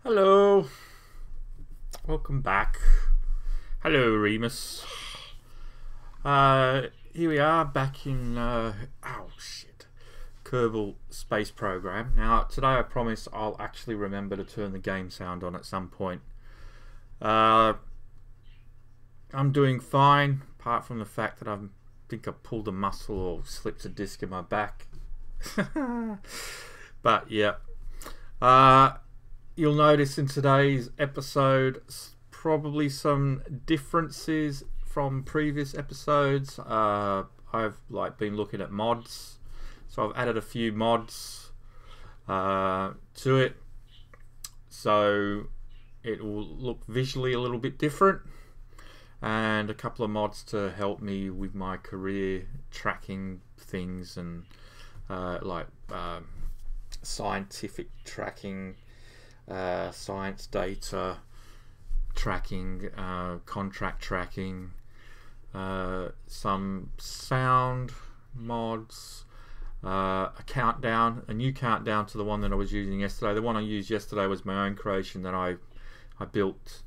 Hello, welcome back. Hello, Remus. Here we are back in Kerbal Space Program. Now today I promise I'll actually remember to turn the game sound on at some point. I'm doing fine, apart from the fact that I think I pulled a muscle or slipped a disc in my back. But yeah. You'll notice in today's episode probably some differences from previous episodes. I've been looking at mods, so I've added a few mods to it, so it will look visually a little bit different, and a couple of mods to help me with my career tracking things and scientific tracking, science data tracking, contract tracking, some sound mods, a new countdown to the one that I was using yesterday. The one I used yesterday was my own creation that I built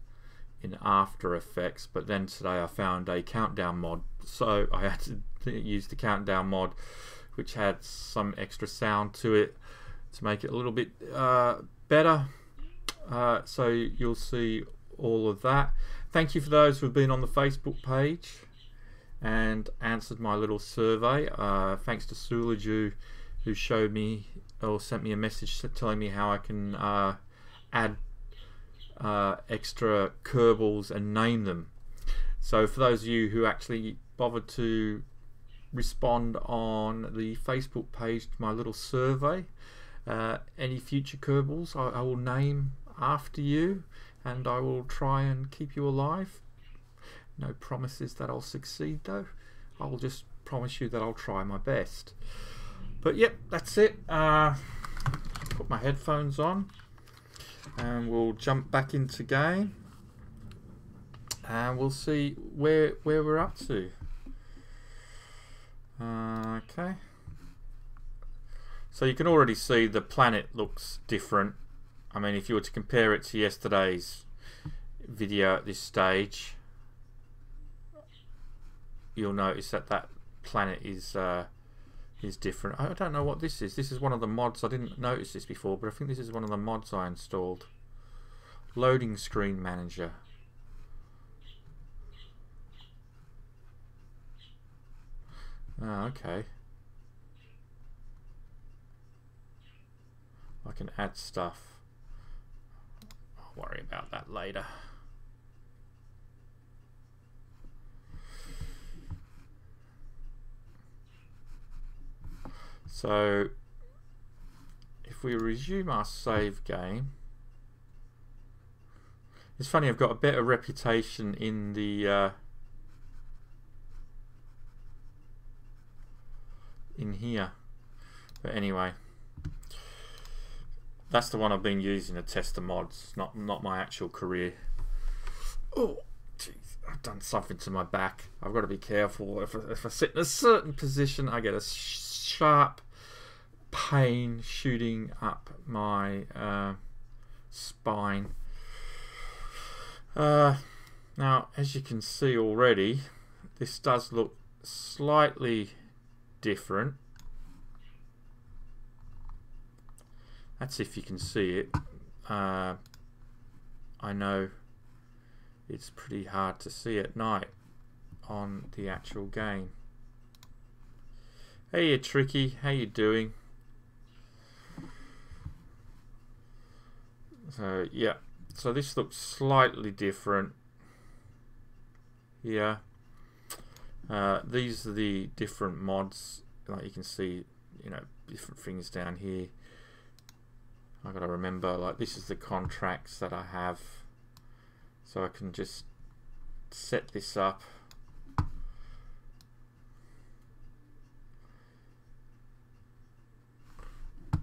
in After Effects, but then today I found a countdown mod, so I had to use the countdown mod, which had some extra sound to it to make it a little bit better. So you'll see all of that. Thank you for those who have been on the Facebook page and answered my little survey. Thanks to Sulaju, who showed me or sent me a message telling me how I can add extra Kerbals and name them. So for those of you who actually bothered to respond on the Facebook page to my little survey, any future Kerbals I will name after you, and I will try and keep you alive. No promises that I'll succeed though. I will just promise you that I'll try my best. But yep, that's it. Put my headphones on and we'll jump back into game and we'll see where we're up to. Okay, so you can already see the planet looks different. I mean, if you were to compare it to yesterday's video at this stage, you'll notice that that planet is different. I don't know what this is. This is one of the mods. I didn't notice this before, but I think this is one of the mods I installed. Loading screen manager. Oh, okay. I can add stuff. I'll worry about that later. So if we resume our save game, it's funny, I've got a better reputation in the in here, but anyway, that's the one I've been using to test the mods, not my actual career. Oh jeez, I've done something to my back. I've got to be careful. If I sit in a certain position, I get a sharp pain shooting up my spine. Now, as you can see already, this does look slightly different. That's if you can see it. I know it's pretty hard to see at night on the actual game. Hey, you Tricky, how you doing? So yeah, so this looks slightly different here. These are the different mods. Like you can see, different things down here. I've got to remember, like, this is the contracts that I have, so I can just set this up.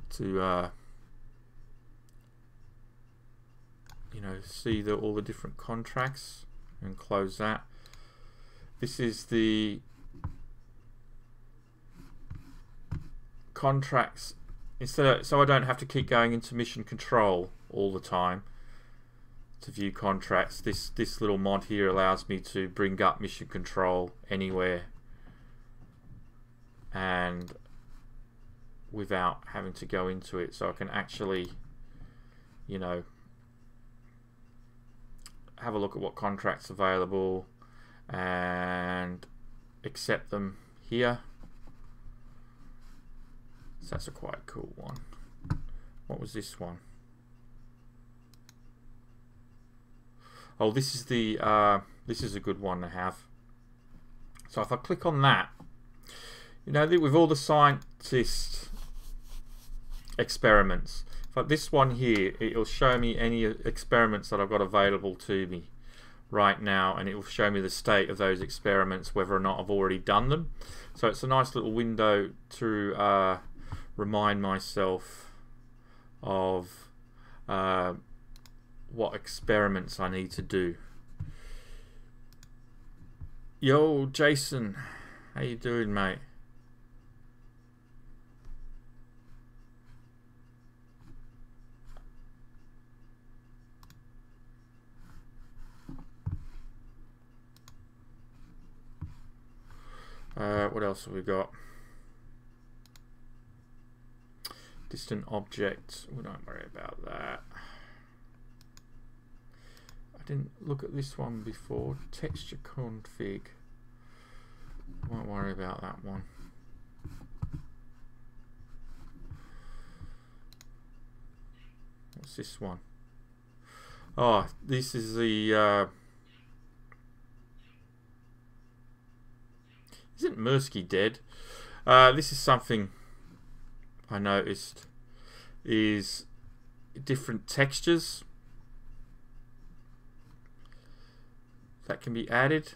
To see all the different contracts and close that. This is the contracts so I don't have to keep going into mission control all the time. to view contracts. This little mod here allows me to bring up mission control anywhere and without having to go into it, so I can actually, you know, have a look at what contracts available and accept them here. So that's a quite cool one. What was this one? Oh, this is the this is a good one to have. So if I click on that, you know, with all the scientist experiments, but this one here, it'll show me any experiments that I've got available to me right now, and it will show me the state of those experiments, whether or not I've already done them. So it's a nice little window to remind myself of what experiments I need to do. Yo, Jason, how you doing, mate? What else have we got? Distant objects. We don't worry about that. I didn't look at this one before. Texture config. Won't worry about that one. What's this one? Oh, this is the isn't Mirsky dead? This is something I noticed, is different textures that can be added.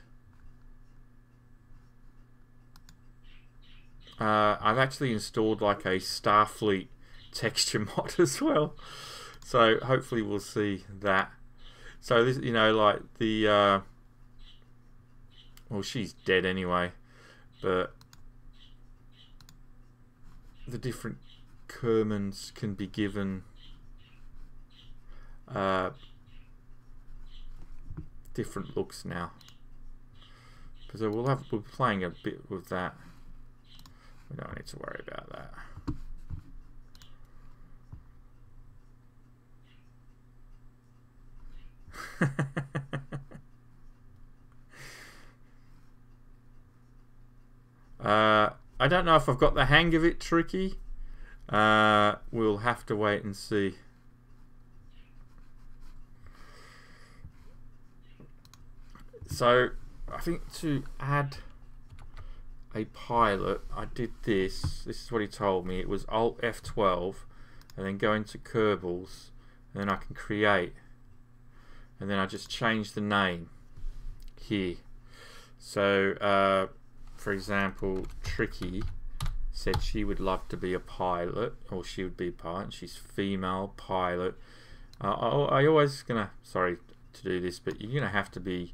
I've actually installed like a Starfleet texture mod as well, so hopefully we'll see that. So this, you know, like the well, she's dead anyway, but the different Kermans can be given different looks now, because we'll be playing a bit with that. We don't need to worry about that. I don't know if I've got the hang of it, Tricky. We'll have to wait and see. So I think to add a pilot, I did this. This is what he told me. It was Alt F12 and then go into Kerbals, and then I can create, and then I just change the name here. So for example, Tricky said she would love to be a pilot, or she would be a pilot, and she's female pilot. I always gonna, sorry to do this, but you're gonna have to be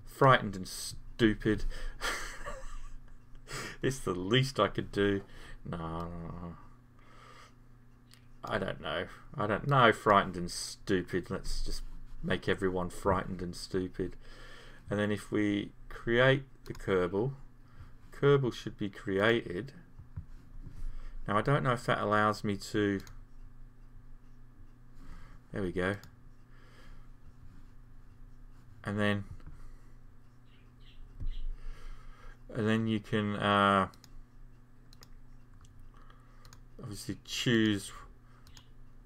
frightened and stupid. It's the least I could do. No, I don't know. I don't know. Frightened and stupid. Let's just make everyone frightened and stupid. And then if we create the Kerbal, Kerbal should be created. Now I don't know if that allows me to, there we go. And then you can obviously choose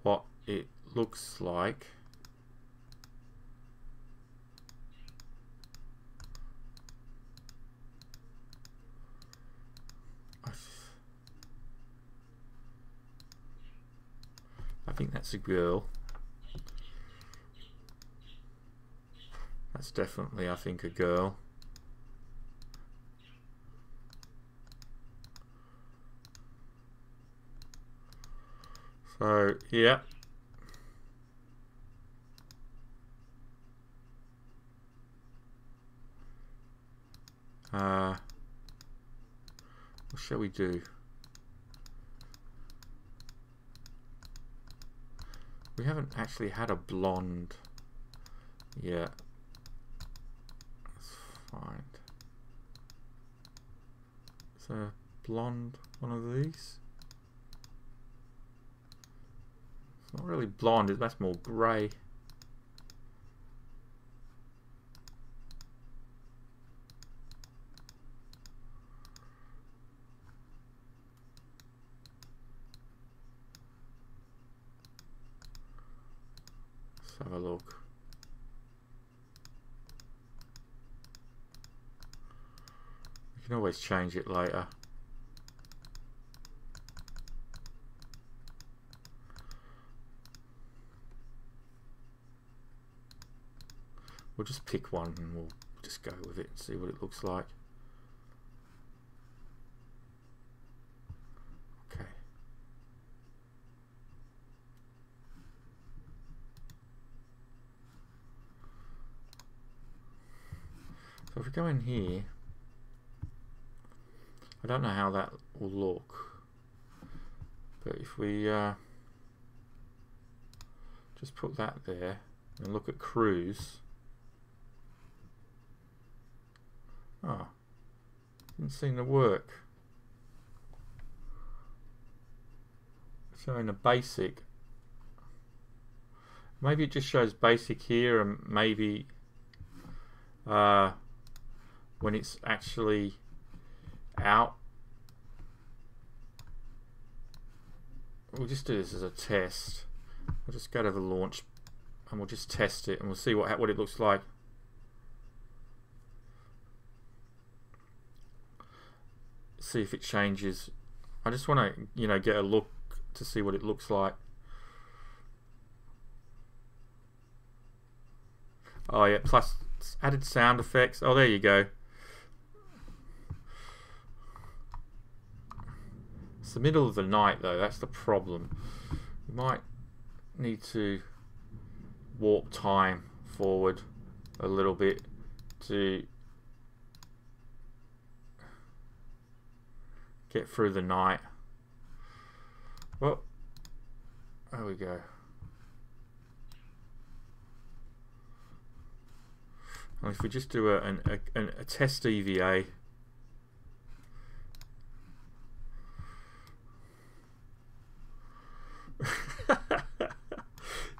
what it looks like. I think that's a girl. That's definitely, I think, a girl. So, yeah. What shall we do? We haven't actually had a blonde yet. Let's find. Is there a blonde one of these? It's not really blonde, that's more grey. Have a look. You can always change it later. We'll just pick one and we'll just go with it and see what it looks like. Okay. So if we go in here, I don't know how that will look, but if we just put that there and look at cruise, oh, didn't seem to work. Showing a basic. Maybe it just shows basic here, and maybe when it's actually out, we'll just do this as a test. We'll just go to the launch and we'll just test it and we'll see what it looks like. See if it changes. I just want to, you know, get a look to see what it looks like. Oh yeah, plus added sound effects. Oh, there you go. It's the middle of the night though, that's the problem. You might need to warp time forward a little bit to get through the night. Well, there we go. And if we just do a test EVA,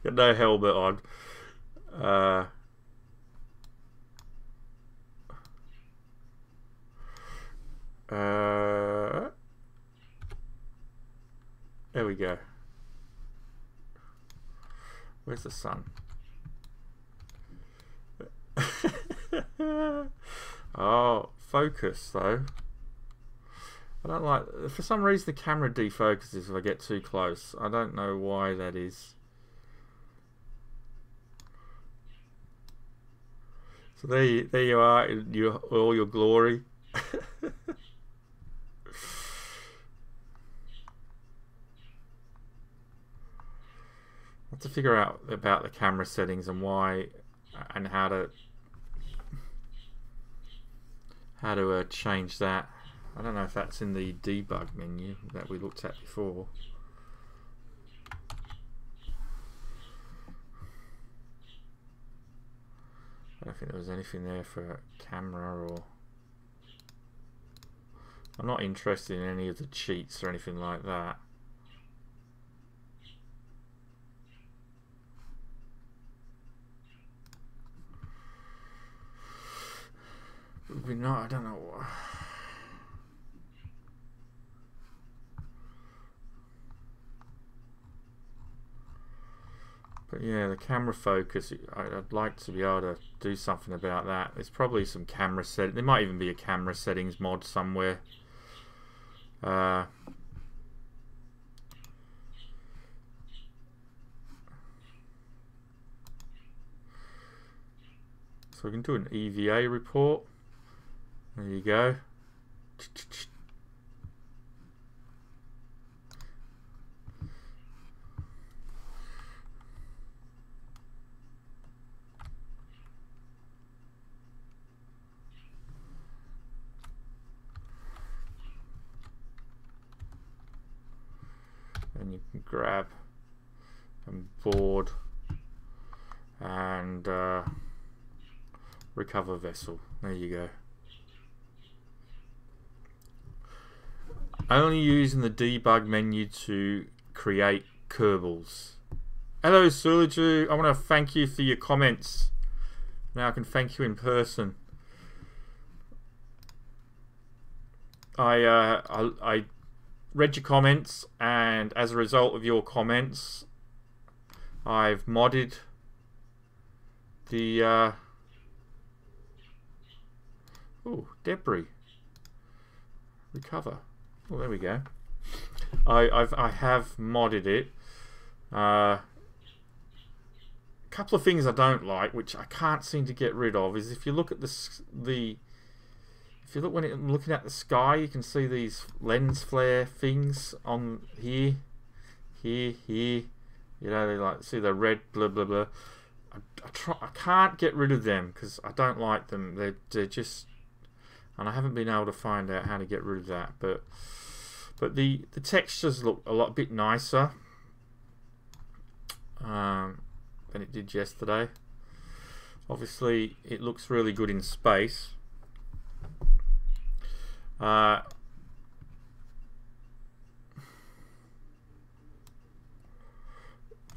got no helmet on. There we go. Where's the sun? Oh, focus though. I don't like, for some reason the camera defocuses if I get too close. I don't know why that is. So there you are in all your glory. I have to figure out about the camera settings and why and how to change that. I don't know if that's in the debug menu that we looked at before. I don't think there was anything there for camera, or I'm not interested in any of the cheats or anything like that. I don't know. But yeah, the camera focus, I'd like to be able to do something about that. There's probably some camera set. There might even be a camera settings mod somewhere. So we can do an EVA report. There you go. And you can grab and board and recover vessel. There you go. Only using the debug menu to create Kerbals. Hello Sulaju, I want to thank you for your comments. Now I can thank you in person. I read your comments, and as a result of your comments, I've modded the debris recover. Oh, there we go. I have modded it. Couple of things I don't like, which I can't seem to get rid of, is if you look at if you look when looking at the sky, you can see these lens flare things on here. You know, they like see the red blah blah blah. I can't get rid of them because I don't like them. They're just, and I haven't been able to find out how to get rid of that. But the textures look a bit nicer than it did yesterday. Obviously, it looks really good in space.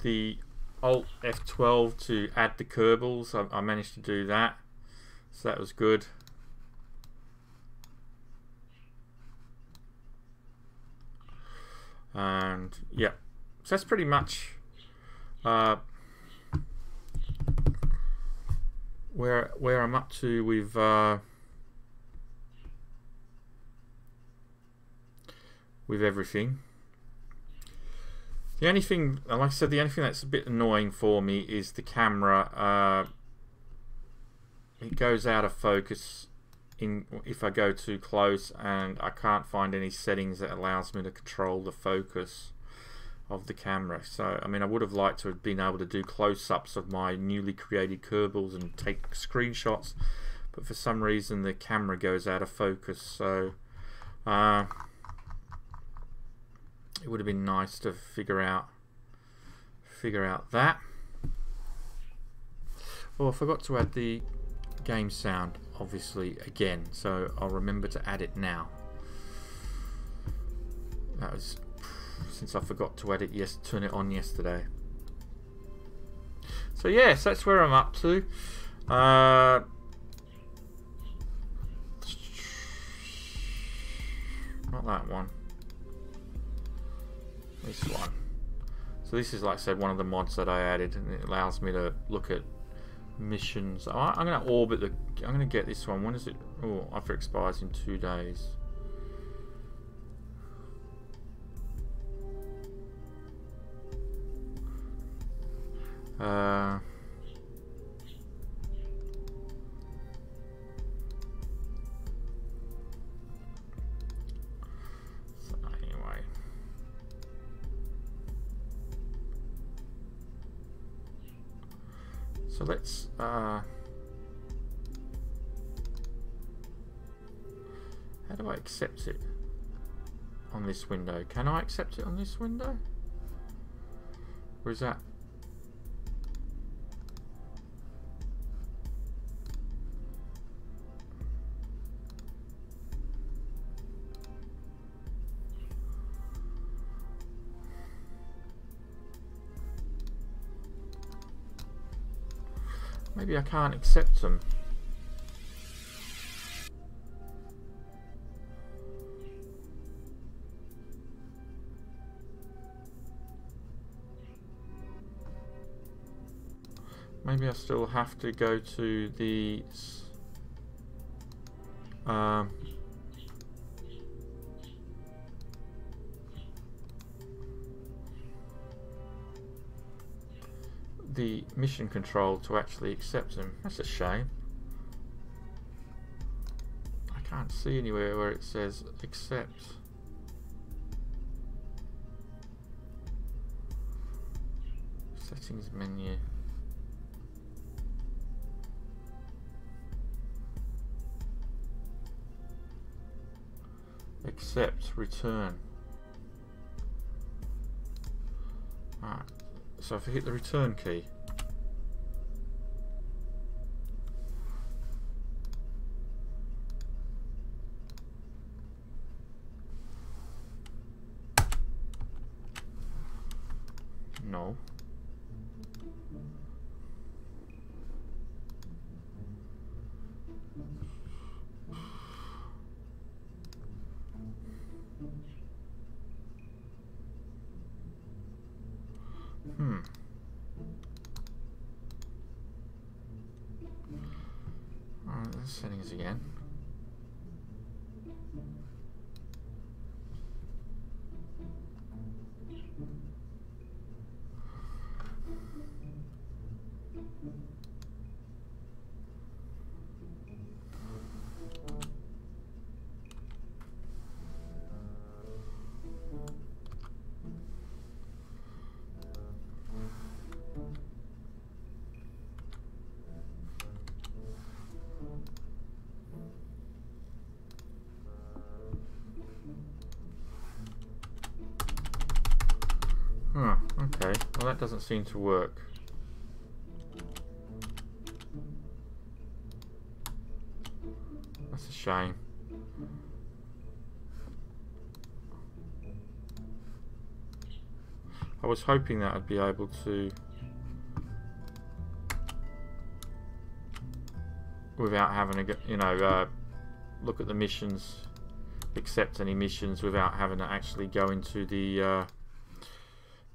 The Alt F12 to add the Kerbals, I managed to do that, so that was good. And yeah, so that's pretty much where I'm up to with everything. The only thing, like I said, the only thing that's a bit annoying for me is the camera. It goes out of focus if I go too close, and I can't find any settings that allows me to control the focus of the camera. So I mean, I would have liked to have been able to do close-ups of my newly created Kerbals and take screenshots, but for some reason the camera goes out of focus. So it would have been nice to figure out that. Oh, I forgot to add the game sound, obviously, again, so I'll remember to add it now. That was since I forgot to add it, turn it on yesterday. So yes, that's where I'm up to. Not that one. This one. So this is, like I said, one of the mods that I added, and it allows me to look at missions. I'm going to orbit the. I'm going to get this one. When is it? Oh, after it expires in 2 days. So anyway. So let's how do I accept it on this window? Can I accept it on this window? Or is that? Maybe I can't accept them. Maybe I still have to go to the mission control to actually accept them. That's a shame. I can't see anywhere where it says accept. Settings menu. Accept, return. Alright. So if I hit the return key, no. Alright, the settings again. Huh, okay. Well, that doesn't seem to work. That's a shame. I was hoping that I'd be able to, without having to, you know, look at the missions, accept any missions without having to actually go into the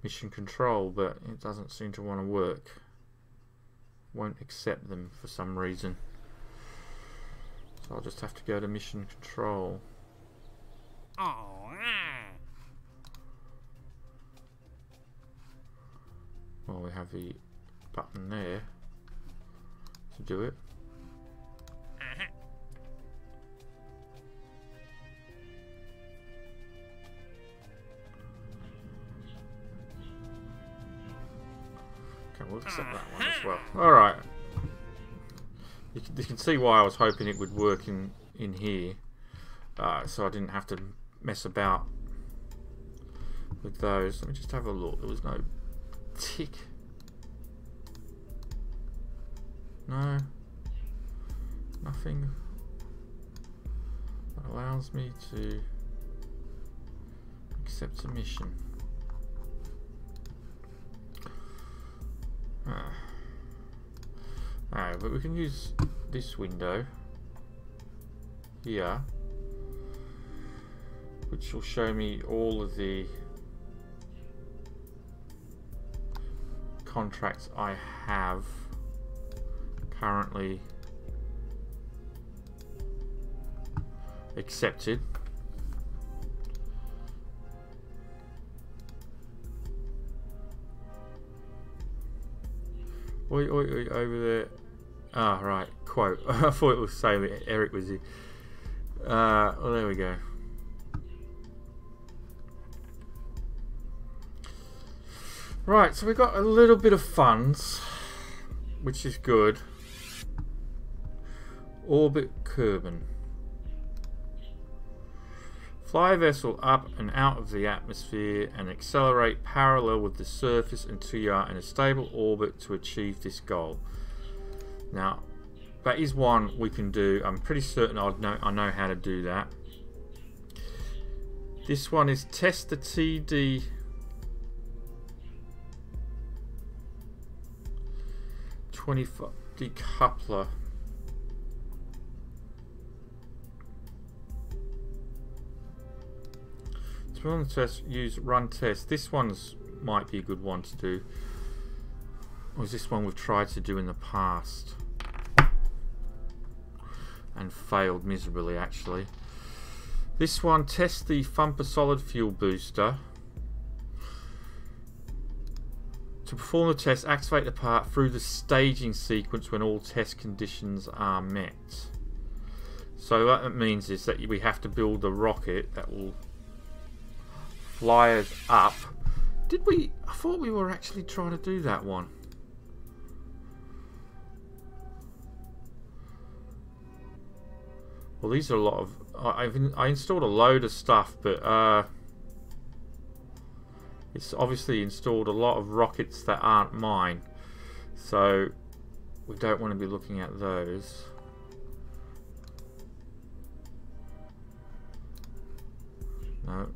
mission control, but it doesn't seem to want to work. Won't accept them for some reason. So I'll just have to go to mission control. Well, we have the button there to do it. Okay, we'll accept that one as well. Alright. You can see why I was hoping it would work in here. So I didn't have to mess about with those. Let me just have a look. There was no tick. No. Nothing that allows me to accept a mission. Alright, but we can use this window here, which will show me all of the contracts I have currently accepted. Oi, oi, oi, over there. Ah, right, quote. I thought it was saying that Eric was here. Well, there we go. Right, so we got a little bit of funds, which is good. Orbit Kerbal. Fly a vessel up and out of the atmosphere and accelerate parallel with the surface until you are in a stable orbit to achieve this goal. Now, that is one we can do. I'm pretty certain I know how to do that. This one is test the TD decoupler. So on the test, use run test. This one's might be a good one to do. Or is this one we've tried to do in the past and failed miserably actually. This one, test the Thumper solid fuel booster. To perform the test, activate the part through the staging sequence when all test conditions are met. So what that means is that we have to build a rocket that will fly us up. Did we? I thought we were actually trying to do that one. Well, these are a lot of... I installed a load of stuff, but It's obviously installed a lot of rockets that aren't mine, so we don't want to be looking at those. No.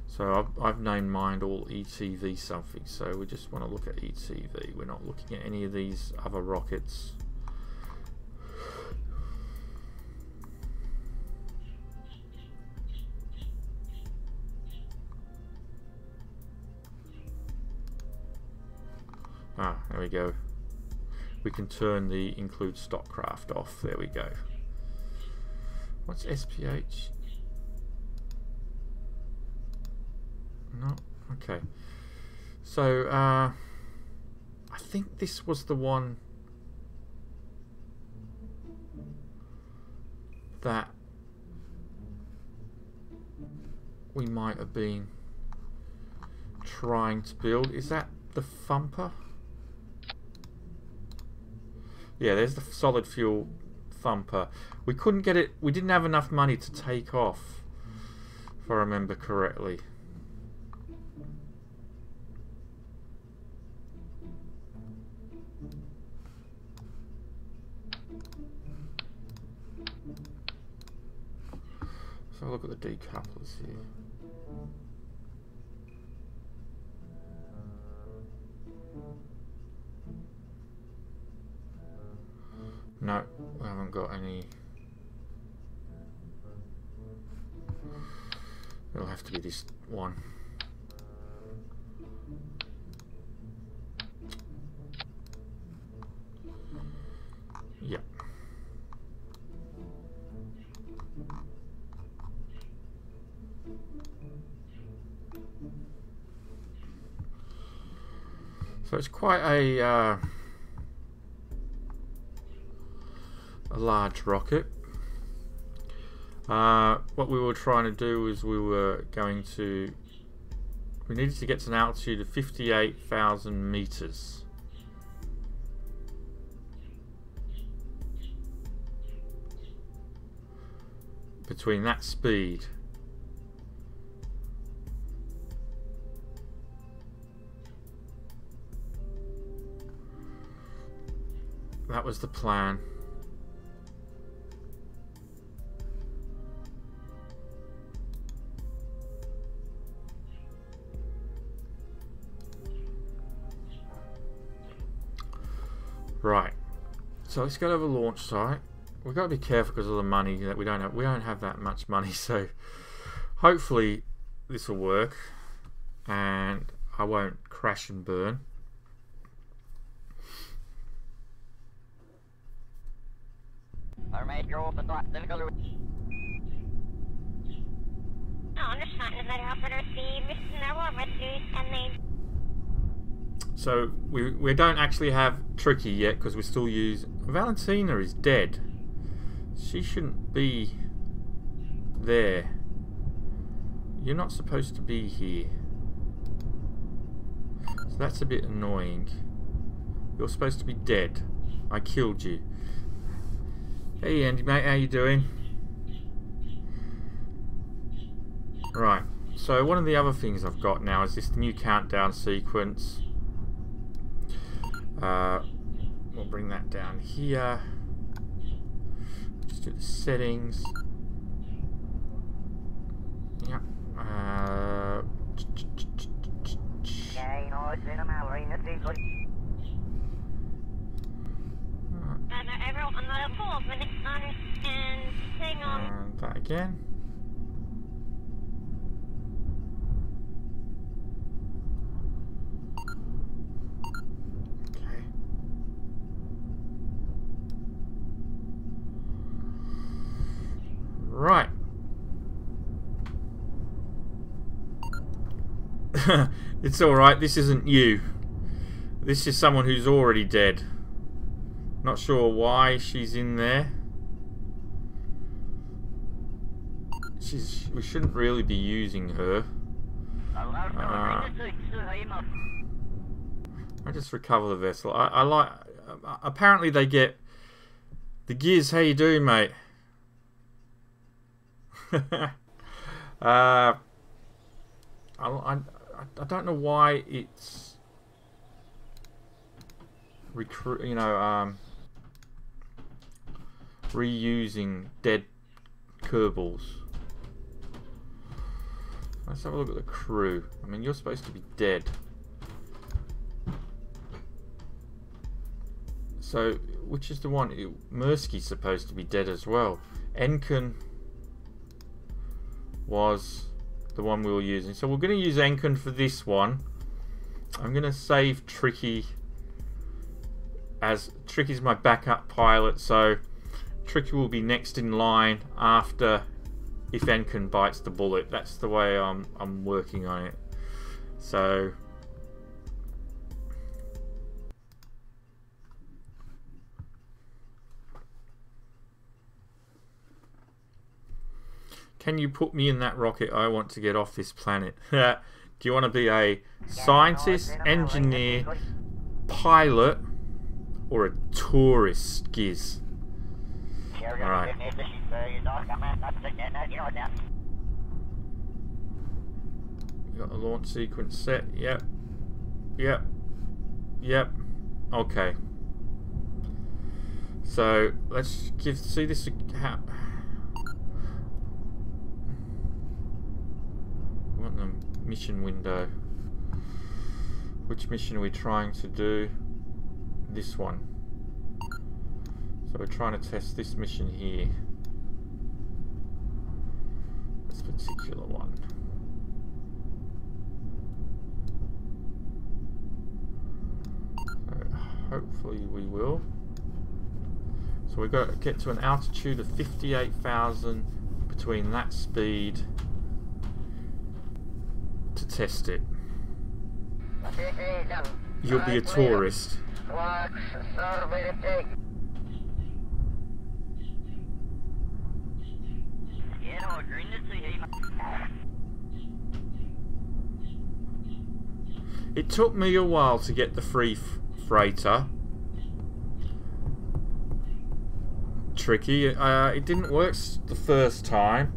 So I've named mine all ETV something, so we just want to look at ETV. We're not looking at any of these other rockets. Ah, there we go. We can turn the include stock craft off. There we go. What's SPH? No, okay. So I think this was the one that we might have been trying to build. Is that the thumper? Yeah, there's the solid fuel thumper. We couldn't get it. We didn't have enough money to take off, if I remember correctly. So look at the decouplers here. No, we haven't got any. It'll have to be this one. Yep. So it's quite a large rocket. What we were trying to do is we needed to get to an altitude of 58,000 meters. Between that speed that was the plan. Right, so let's go to the launch site. We've got to be careful because of the money that we don't have. We don't have that much money, so hopefully this will work and I won't crash and burn. So we don't actually have Tricky yet because we still use Valentina is dead. She shouldn't be there. You're not supposed to be here. So that's a bit annoying. You're supposed to be dead. I killed you. Hey Andy mate, how you doing? Right, so one of the other things I've got now is this new countdown sequence. We'll bring that down here. Just do the settings. Yep. And that again. Okay. Right. It's alright, this isn't you. This is someone who's already dead. Not sure why she's in there. We shouldn't really be using her. I just recover the vessel. I like. Apparently they get the gears. How you doing, mate? I don't know why it's reusing dead Kerbals. Let's have a look at the crew. I mean, you're supposed to be dead. So, which is the one? Mursky's supposed to be dead as well. Enken was the one we were using. So we're going to use Enken for this one. I'm going to save Tricky, as Tricky's my backup pilot. So Tricky will be next in line after if Enken bites the bullet. That's the way I'm working on it. So can you put me in that rocket? I want to get off this planet. Do you want to be a scientist, engineer, pilot, or a tourist, Giz? Alright. You got the launch sequence set. Yep. Yep. Yep. Okay. So let's see this. We want the mission window. Which mission are we trying to do? This one. So we're trying to test this mission here. This particular one. So hopefully we will. So we've got to get to an altitude of 58,000 between that speed to test it. You'll be a tourist. It took me a while to get the free freighter. Tricky. It didn't work the first time.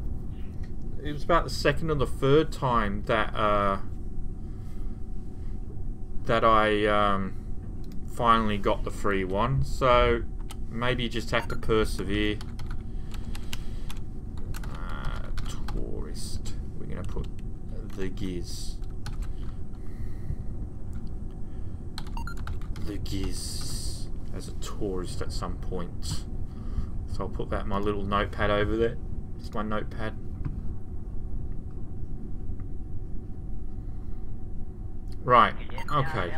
It was about the second or the third time that I finally got the free one. So maybe you just have to persevere. Tourist. We're gonna put the Giz. The Giz as a tourist at some point. So I'll put that in my little notepad over there. It's my notepad. Right, okay.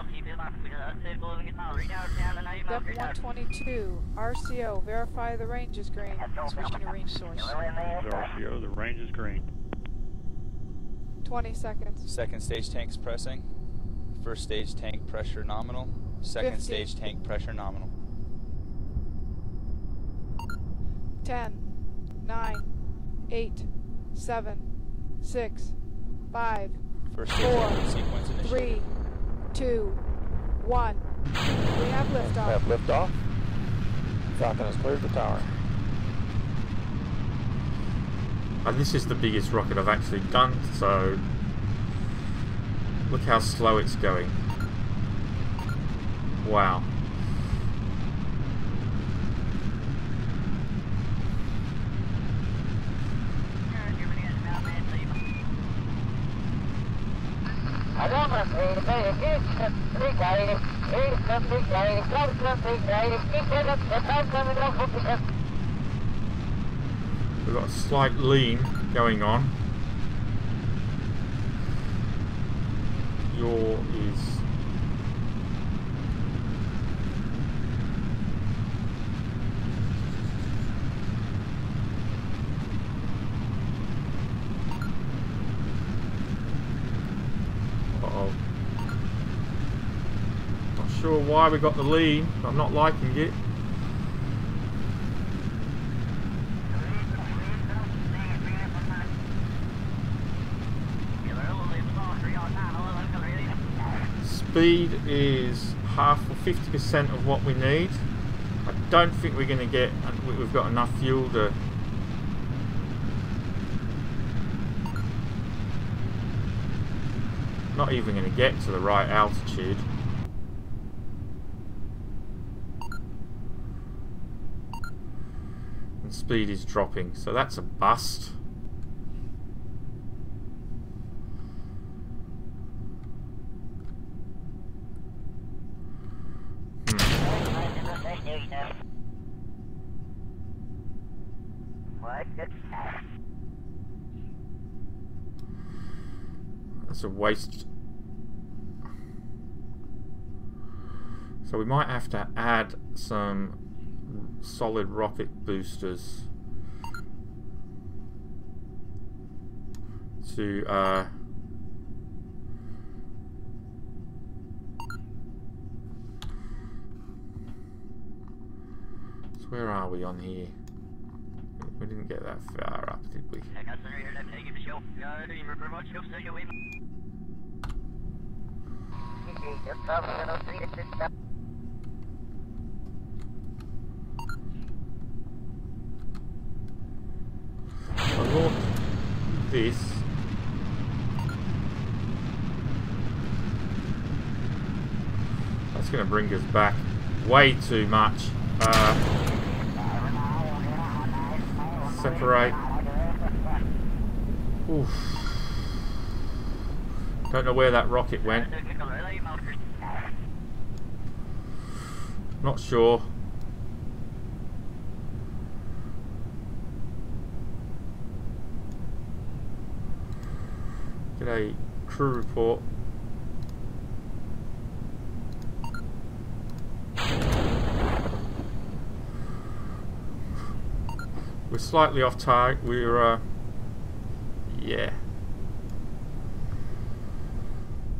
Depth 122, RCO, verify the range is green. Switching to range source. RCO, the range is green. 20 seconds. Second stage tanks pressing. First stage tank pressure nominal. Second 50. Stage tank pressure nominal. 10, 9, 8, 7, 6, 5, First stage 4, engine sequence initiated. 3, 2, 1. We have liftoff. We have liftoff. Falcon has cleared the tower. And this is the biggest rocket I've actually done, so look how slow it's going. Wow. We've got a slight lean going on. Yaw is not sure why we got the lean. I'm not liking it. Speed is half or 50% of what we need. I don't think we're going to get, we've got enough fuel to Not even going to get to the right altitude. And speed is dropping, so that's a bust. That's a waste. So we might have to add some solid rocket boosters to so where are we on here? We didn't get that far up, did we? I launched this. That's going to bring us back way too much. Separate. Oof. Don't know where that rocket went. Not sure. Get a crew report. We're slightly off target. We're yeah.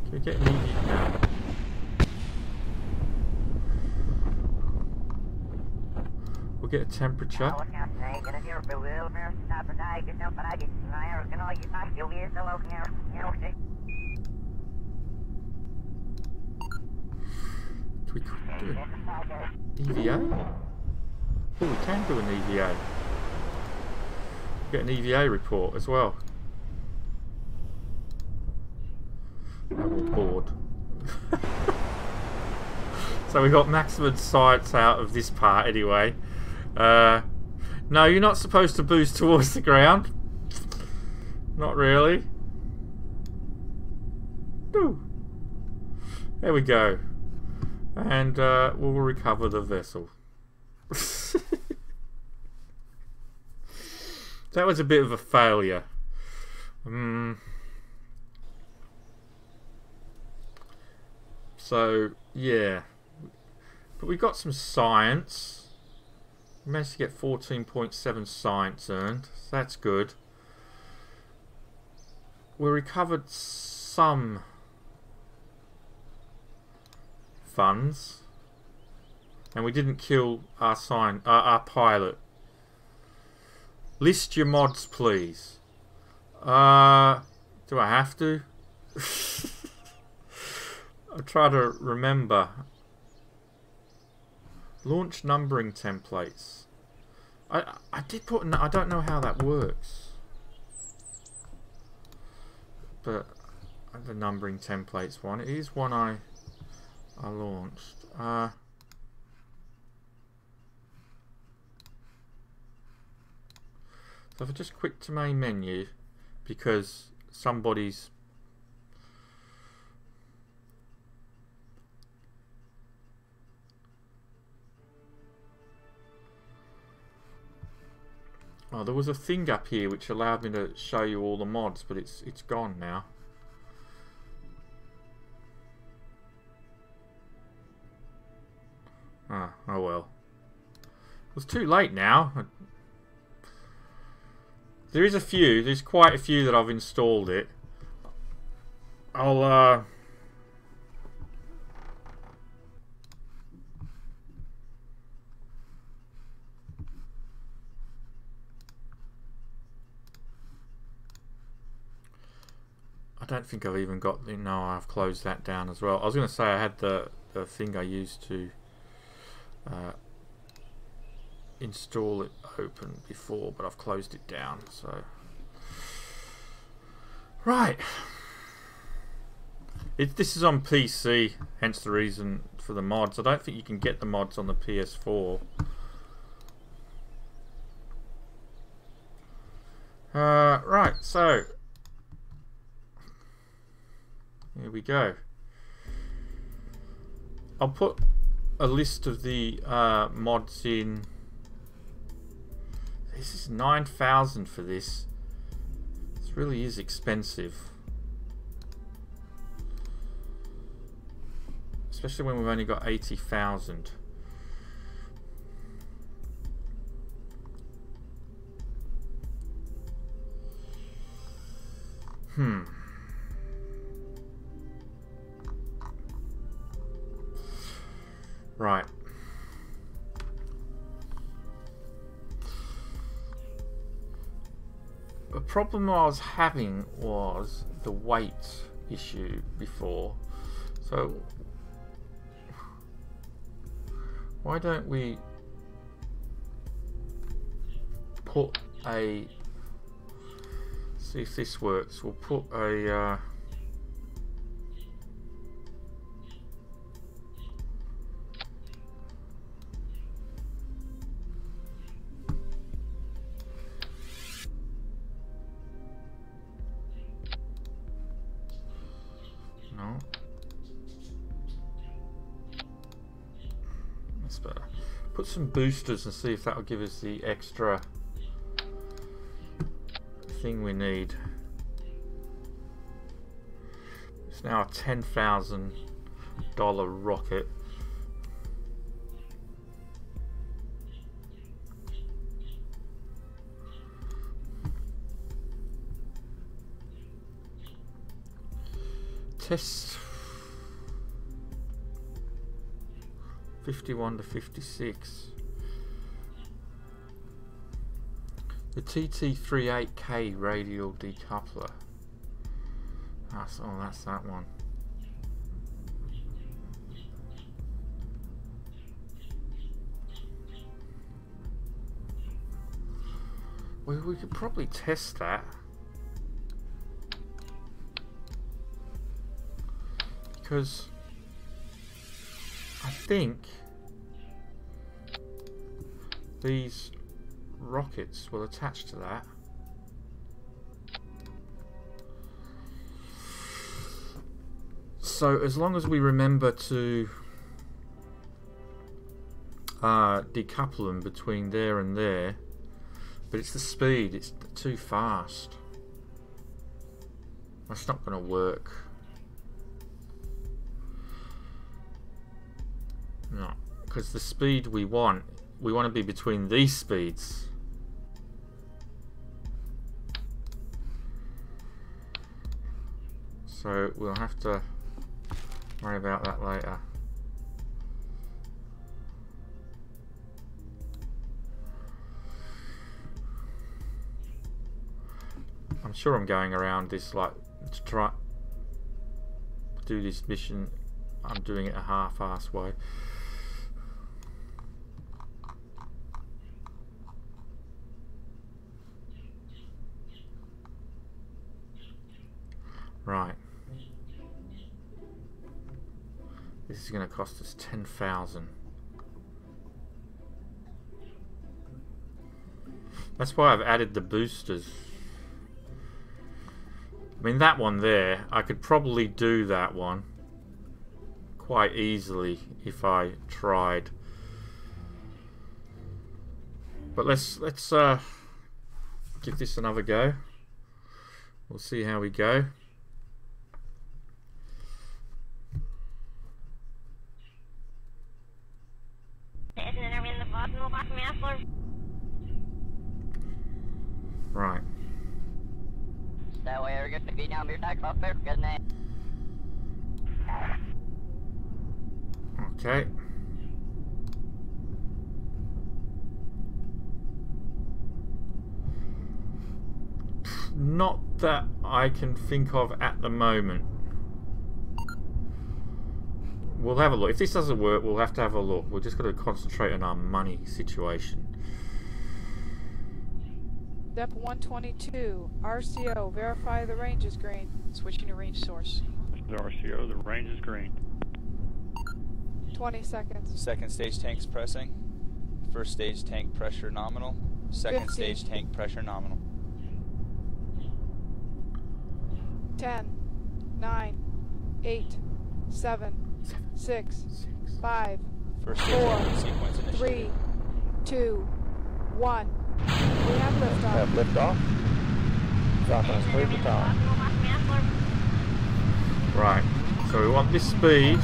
Can we get an EV now? We'll get a temperature. Can we do an EVA? Oh, we can do an EVA. Get an EVA report as well. I'm all bored. So we got maximum science out of this part anyway. No, you're not supposed to boost towards the ground. Not really. Ooh. There we go. And we'll recover the vessel. That was a bit of a failure. So, yeah. But we got some science. We managed to get 14.7 science earned. So that's good. We recovered some funds. And we didn't kill our our pilot. List your mods, please. Do I have to? I'll try to remember. Launch numbering templates. I did put. I don't know how that works. But the numbering templates one. It is one I launched. So if I just quit to main menu, because somebody's oh, there was a thing up here which allowed me to show you all the mods, but it's gone now. Ah, oh well. It was too late now. There is a few. There's quite a few that I've installed it. I'll I don't think I've even got the. No, I've closed that down as well. I was going to say I had the thing I used to install it open before, but I've closed it down. So right, This is on PC, hence the reason for the mods. I don't think you can get the mods on the PS4. Right, so here we go. I'll put a list of the mods in. This is 9,000 for this. This really is expensive, especially when we've only got 80,000. Right. The problem I was having was the weight issue before. So why don't we put a, see if this works, we'll put a no, that's better. Put some boosters and see if that will give us the extra thing we need. It's now a $10,000 rocket. Test 51 to 56. The TT38K radial decoupler. That's that one. Well, we could probably test that. Because I think these rockets will attach to that. So as long as we remember to decouple them between there and there, but it's the speed, it's too fast. That's not going to work. No, because the speed we want to be between these speeds. So we'll have to worry about that later. I'm sure I'm going around this like to try do this mission. I'm doing it a half-ass way. Right. This is going to cost us 10,000. That's why I've added the boosters. I mean, that one there, I could probably do that one quite easily if I tried. But let's give this another go. We'll see how we go. Right. Okay. Not that I can think of at the moment. We'll have a look. If this doesn't work, we'll have to have a look. We're just got to concentrate on our money situation. Step 122, RCO, verify the range is green. Switching to range source. The RCO, the range is green. 20 seconds. Second stage tank's pressing. First stage tank pressure nominal. Second 50. stage tank pressure nominal. 10, 9, 8, 7, 6, 5, First stage 4, engine sequence initiated. 3, 2, 1. We have liftoff. Have liftoff. Falcon has cleared the tower. Right, so we want this speed,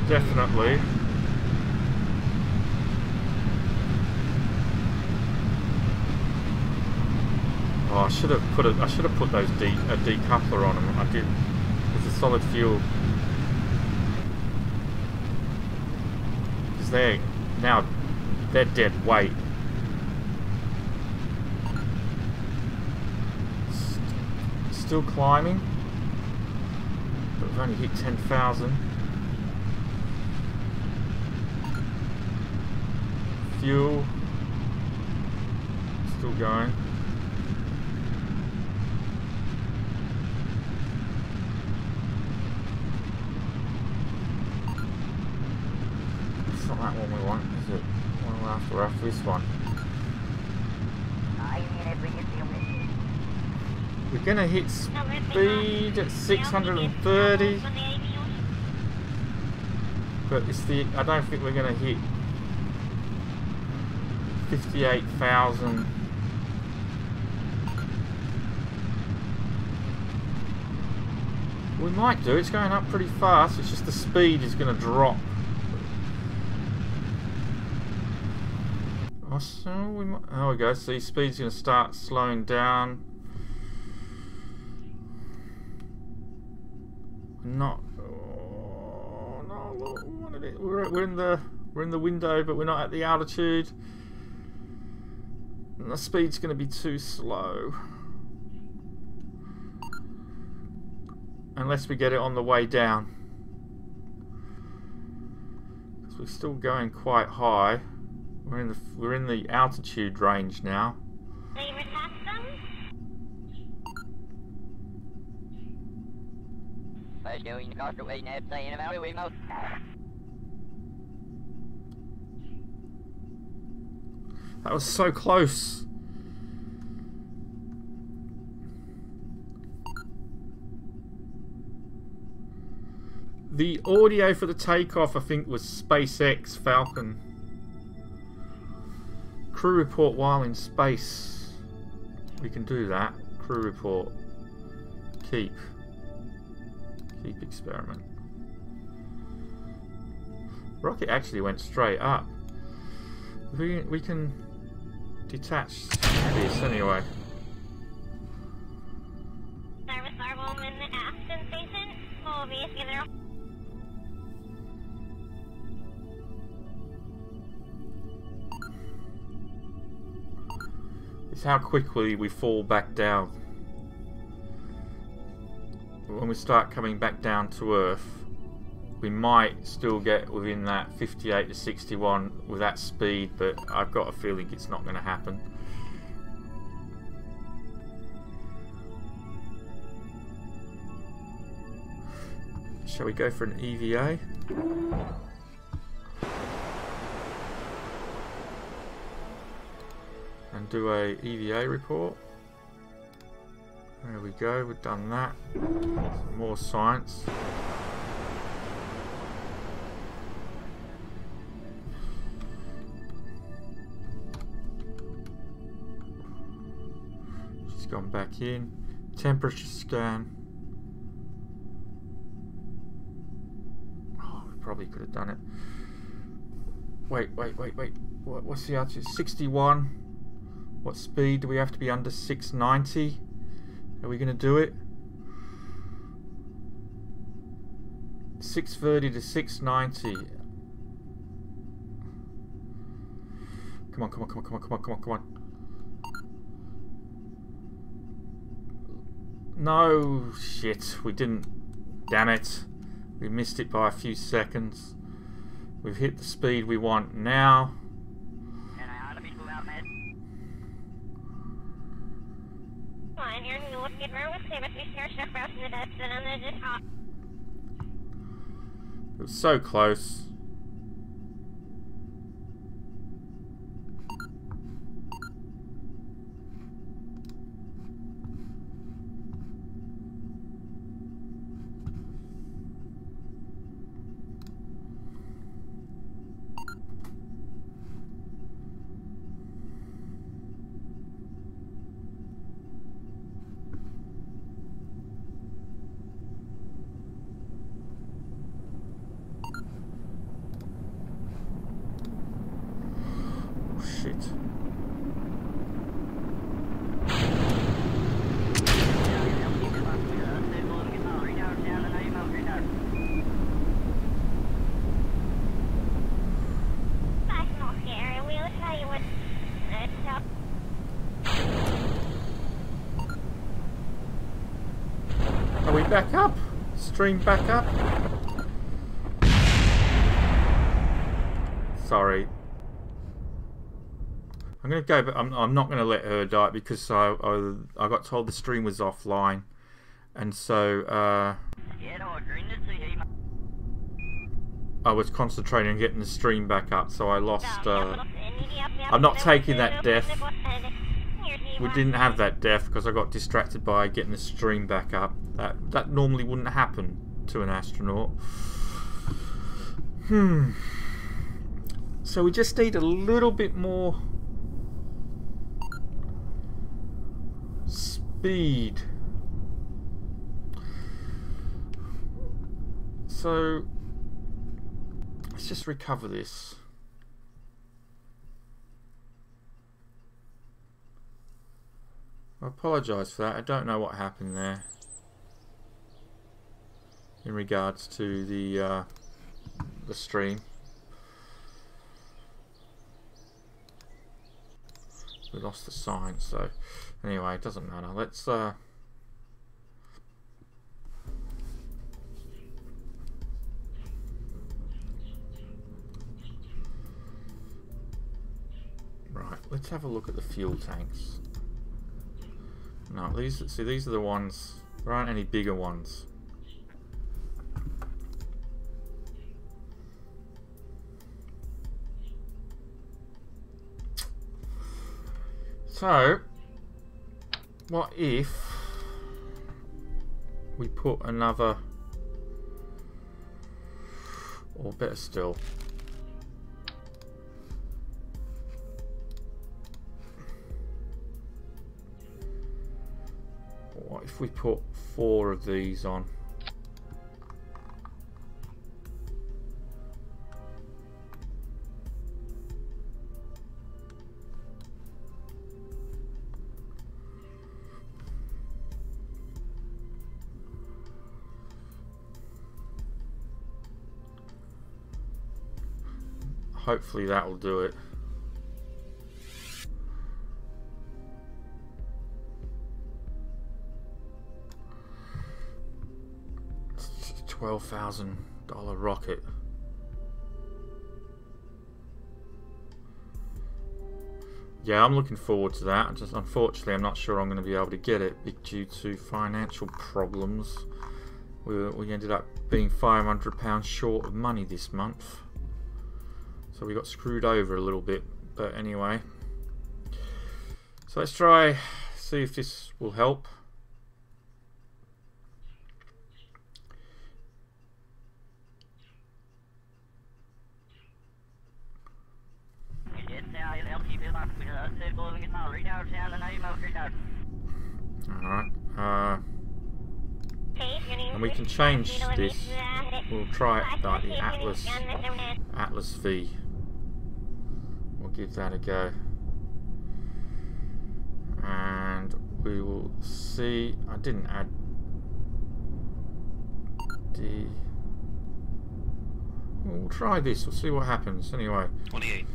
definitely. Oh, I should have put those a decoupler on them. I did. It's a solid fuel. Because they're dead weight. Still climbing. But we've only hit 10,000. Fuel. Still going. It's not that one we want, is it? One after this one. We're gonna hit speed at 630, but it's I don't think we're gonna hit 58,000. We might do. It's going up pretty fast. It's just the speed is gonna drop. So we might. There we go. See, speed's gonna start slowing down. Not. Oh, no, we're in the window, but we're not at the altitude. And the speed's going to be too slow, unless we get it on the way down. Because we're still going quite high. We're in the altitude range now. That was so close. The audio for the takeoff, I think, was SpaceX Falcon. Crew report while in space. We can do that. Crew report. Keep experiment. Rocket actually went straight up. We can detach this anyway. It's how quickly we fall back down. When we start coming back down to Earth, we might still get within that 58 to 61 with that speed, but I've got a feeling it's not going to happen. Shall we go for an EVA? And do a EVA report. There we go, we've done that. Some more science. She's gone back in. Temperature scan. Oh, we probably could have done it. Wait. What's the altitude? 61. What speed do we have to be under? 690? Are we going to do it? 630 to 690. Come on. No, shit, we didn't. Damn it. We missed it by a few seconds. We've hit the speed we want now. It was so close. Shit. Are we back up? Stream back up? Sorry. I'm going to go, but I'm not going to let her die because I got told the stream was offline. And so I was concentrating on getting the stream back up, so I lost... I'm not taking that death. We didn't have that death because I got distracted by getting the stream back up. That normally wouldn't happen to an astronaut. So we just need a little bit more speed. So let's just recover this. I apologise for that. I don't know what happened there in regards to the stream. We lost the sign, so anyway, it doesn't matter. Let's right, let's have a look at the fuel tanks. No, these are the ones. There aren't any bigger ones. So, what if we put another, or better still, what if we put 4 of these on? Hopefully that will do it. It's a $12,000 rocket. Yeah, I'm looking forward to that. Just unfortunately, I'm not sure I'm going to be able to get it due to financial problems. We ended up being £500 short of money this month. So we got screwed over a little bit, but anyway. So let's try, see if this will help. Alright, and we can change this. We'll try it like the Atlas V. We'll give that a go, and we will see. I didn't add the. We'll try this. We'll see what happens. Anyway. 28.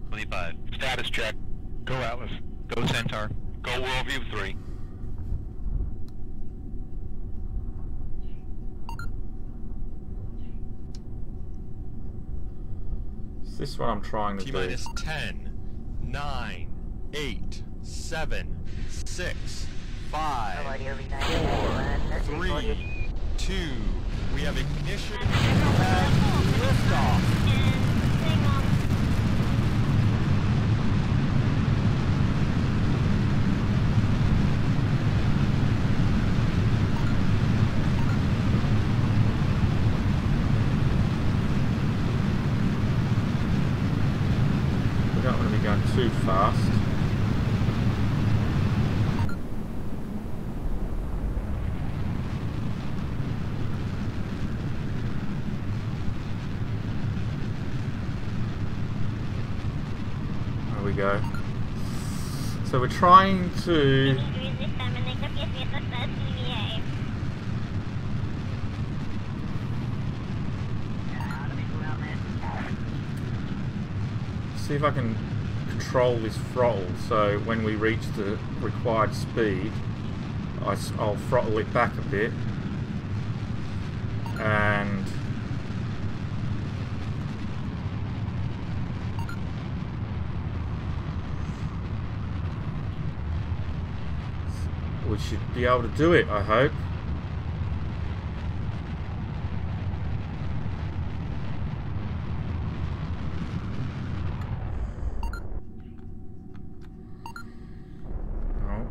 25. Status check. Go Atlas. Go Centaur. Go Worldview 3. Is this what I'm trying to do? T-minus 10, 9, 8, 7, 6, 5, 4, 3, 2. We have ignition and liftoff. We don't want to be going too fast. We go. So we're trying to see if I can control this throttle so when we reach the required speed I'll throttle it back a bit and we should be able to do it, I hope. No.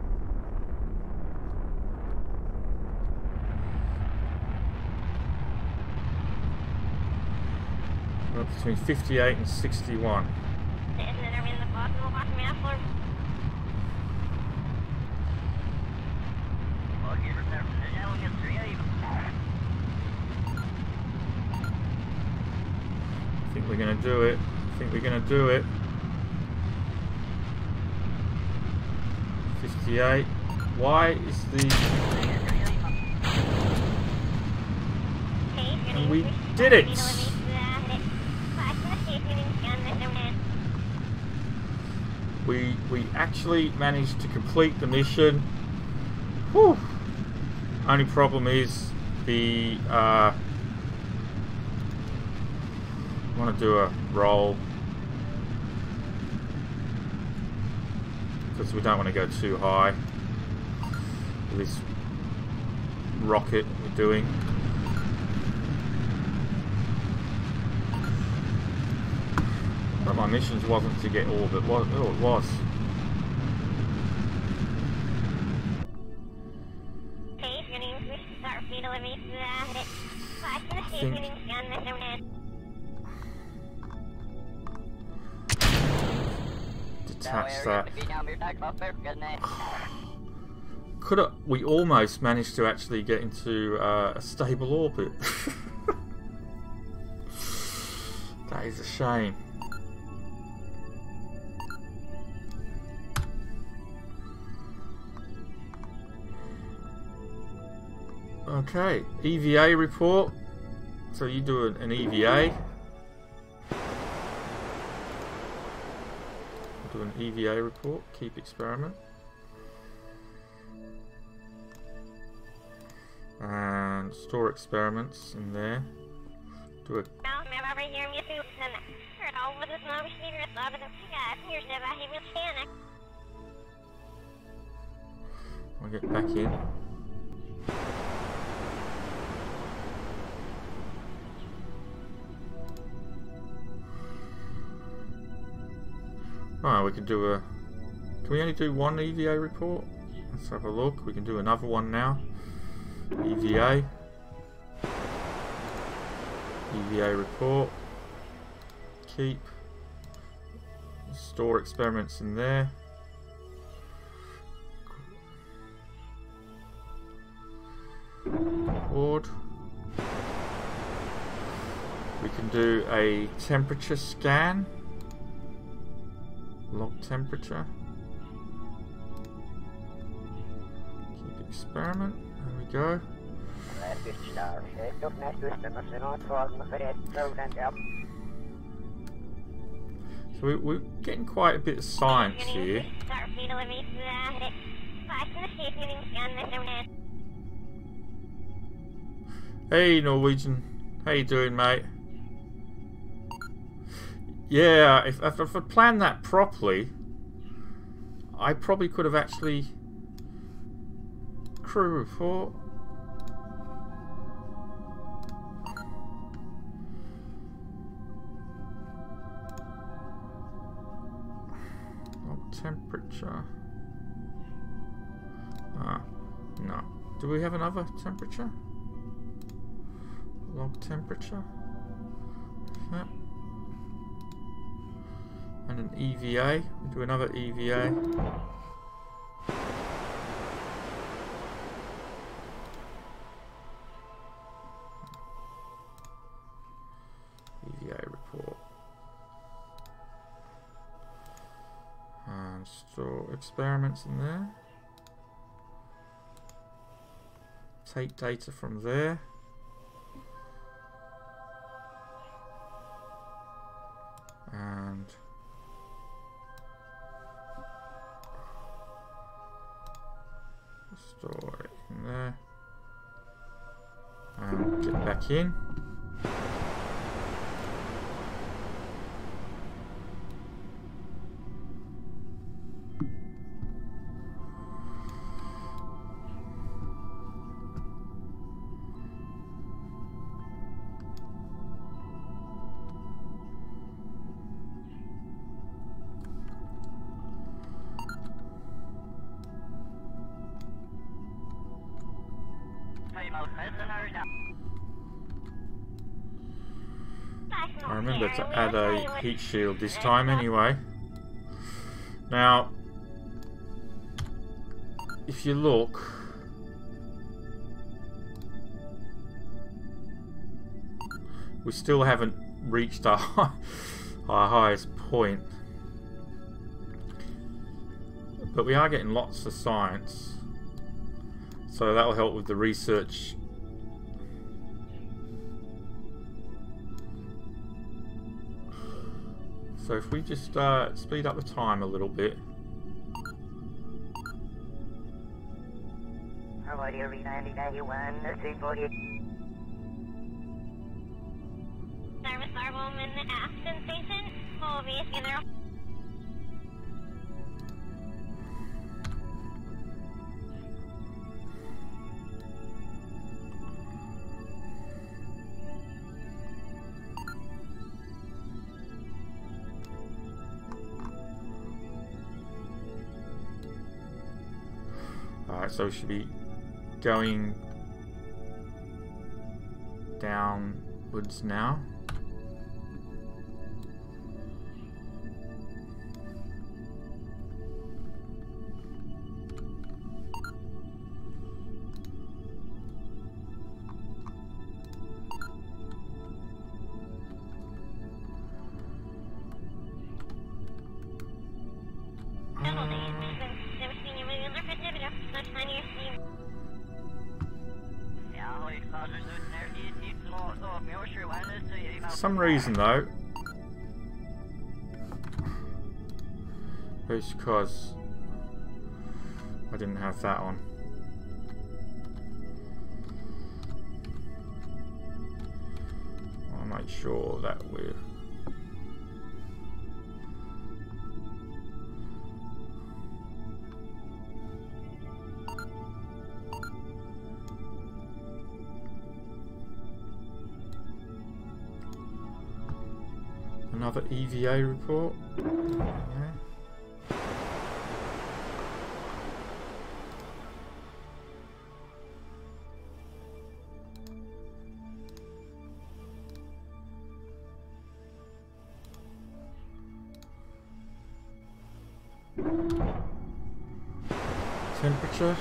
We're up between 58 and 61. I think we're going to do it. I think we're going to do it. 58. Why is the... And we did it! We actually managed to complete the mission. Whew. Only problem is the... I want to do a roll because we don't want to go too high with this rocket we're doing. One of my missions wasn't to get orbit. Oh, it was. Detach that. We almost managed to actually get into a stable orbit. That is a shame. Okay, EVA report. So you do an EVA. Do an EVA report. Keep experiment. And store experiments in there. Do a... I'll get back in. Oh, we can do a... Can we only do one EVA report? Let's have a look. We can do another one now. EVA. EVA report. Keep. Store experiments in there. Record. We can do a temperature scan. Log temperature. Keep experiment. There we go. So we're getting quite a bit of science here. Hey Norwegian, how you doing, mate? Yeah, if I planned that properly, I probably could have actually crew report. Log temperature. No. Do we have another temperature? Log temperature. Yeah. And an EVA. We do another EVA. EVA report. And store experiments in there. Take data from there. And store it in there. And get back in. I remember to add a heat shield this time anyway. Now, if you look, we still haven't reached our highest point. But we are getting lots of science. So that will help with the research. So if we just speed up the time a little bit. Service Arbom in the Aspen station. Obvious either. Alright, so we should be going downwards now. For some reason though, it's because I didn't have that on. I'll make sure that we're another EVA report. Temperature.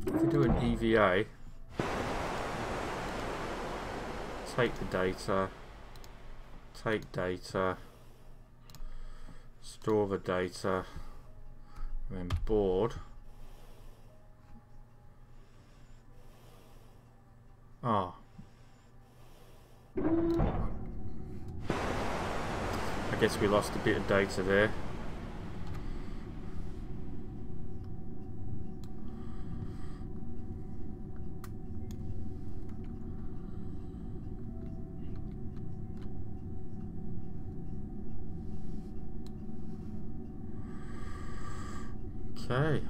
If we do an EVA, take the data, take data, store the data, and then board. guess we lost a bit of data there. Okay.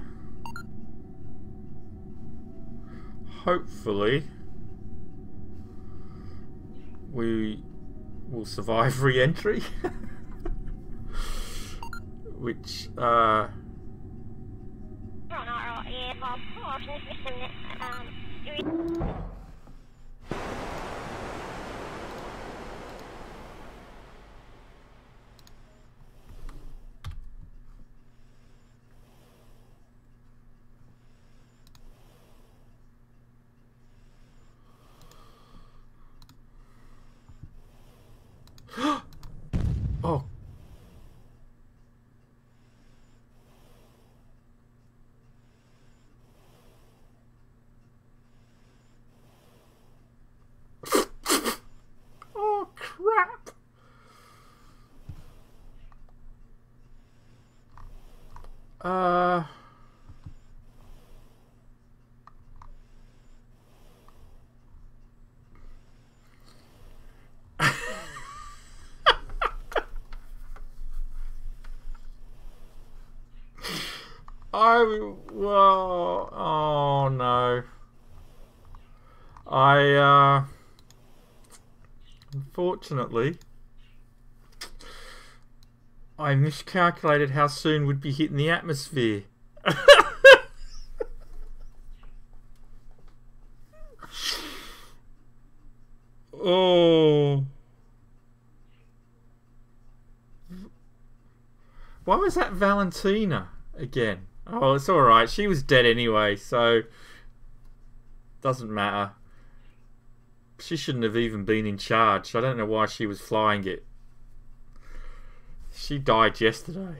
Hopefully we will survive re-entry. Which oh. Oh crap. Well, oh no. Unfortunately, I miscalculated how soon we'd be hitting the atmosphere. Oh. Why was that Valentina again? Oh, it's alright. She was dead anyway, so doesn't matter. She shouldn't have even been in charge. I don't know why she was flying it. She died yesterday.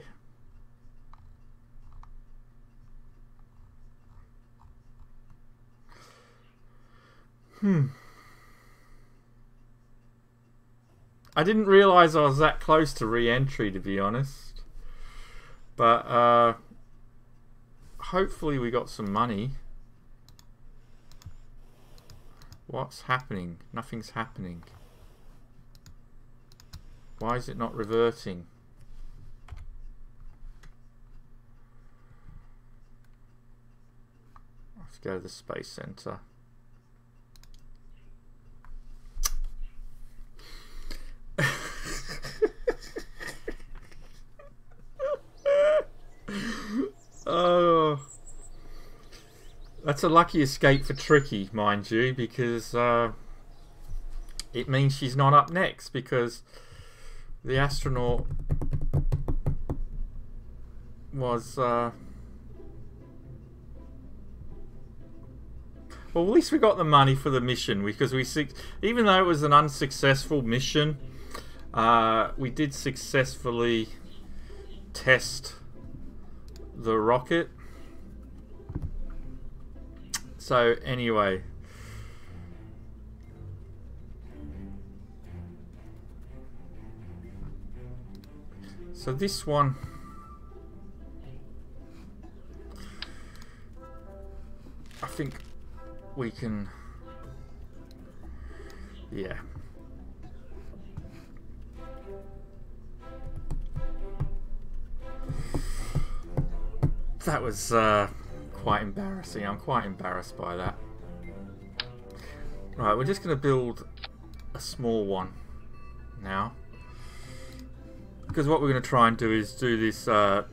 I didn't realise I was that close to re-entry, to be honest. But hopefully we got some money. What's happening? Nothing's happening. Why is it not reverting? Let's go to the Space Center. Oh, that's a lucky escape for Tricky, mind you, because it means she's not up next, because the astronaut was well, at least we got the money for the mission, because even though it was an unsuccessful mission, we did successfully test the rocket. So anyway, so this one, I think we can, yeah. That was quite embarrassing. I'm quite embarrassed by that. Right, we're just going to build a small one now, because what we're going to try and do is do this the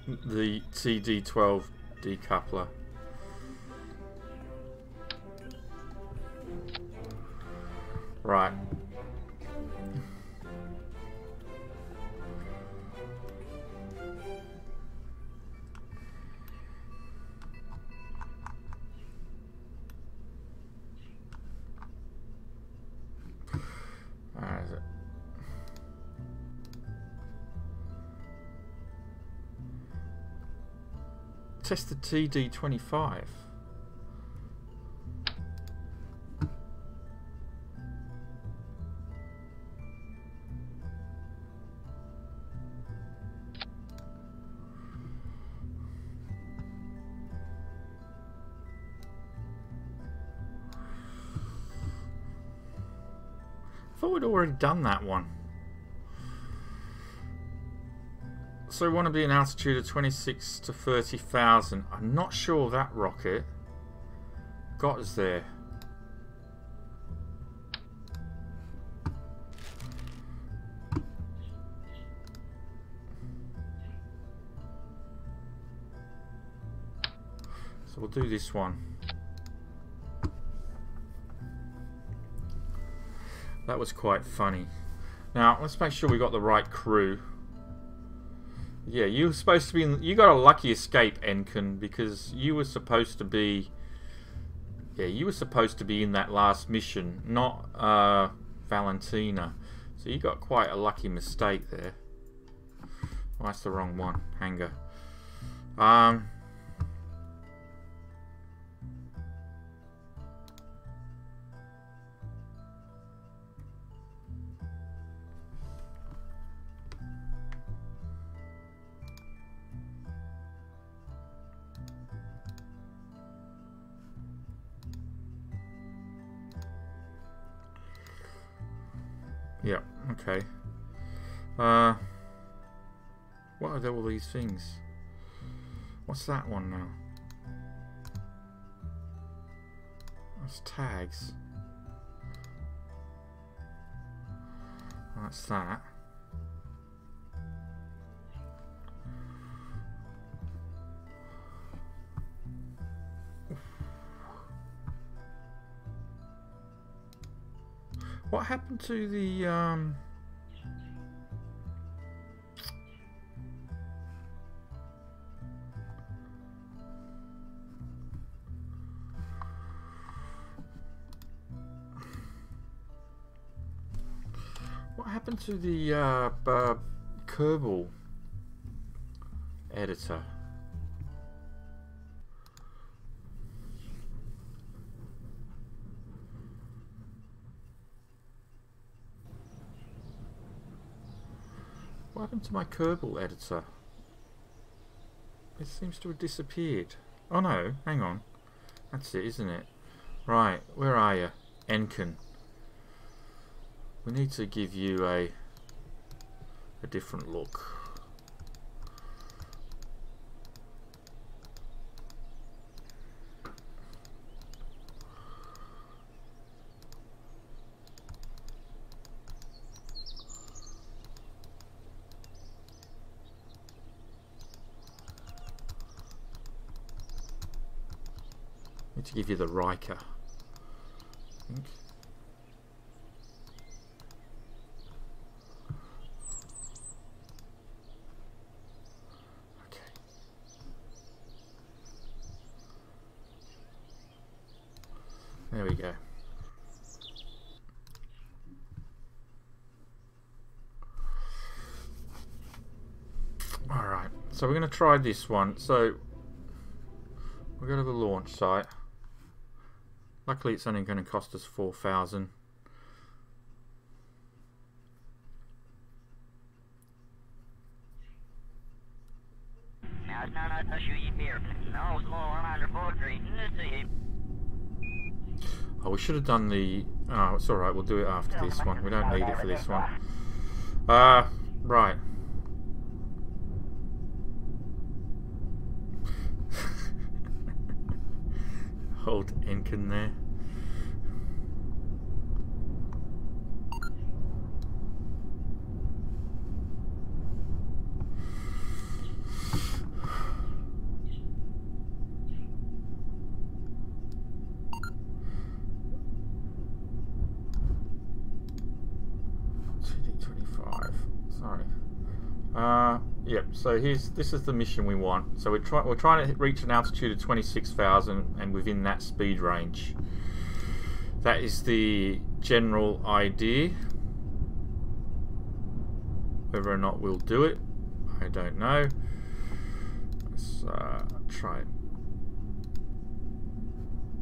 TD12 decoupler. Right. Where is it? Test the TD25. thought we'd already done that one. So we want to be an altitude of 26 to 30,000. I'm not sure that rocket got us there. So we'll do this one. That was quite funny. Now let's make sure we got the right crew. Yeah, you were supposed to be in, you got a lucky escape, Enkin, because you were supposed to be, yeah, you were supposed to be in that last mission, not Valentina. So you got quite a lucky mistake there. Oh, that's the wrong one. Hangar. Yeah, okay. What are all these things? What's that one now? That's tags. That's that. What happened to the Kerbal editor? What happened to my Kerbal editor? It seems to have disappeared. Oh no, hang on. That's it, isn't it? Right, where are you? Enkin. We need to give you a different look. Need to give you the Riker, I think. Okay. There we go. All right. So we're going to try this one. So we'll go to the launch site. Luckily it's only going to cost us 4,000. Oh, we should have done the... Oh, it's alright, we'll do it after this one. We don't need it for this one. Right. Hold Enkin there. TD-25. Sorry. Yep. So this is the mission we want. So we're trying to reach an altitude of 26,000 and within that speed range. That is the general idea. Whether or not we'll do it, I don't know. Let's try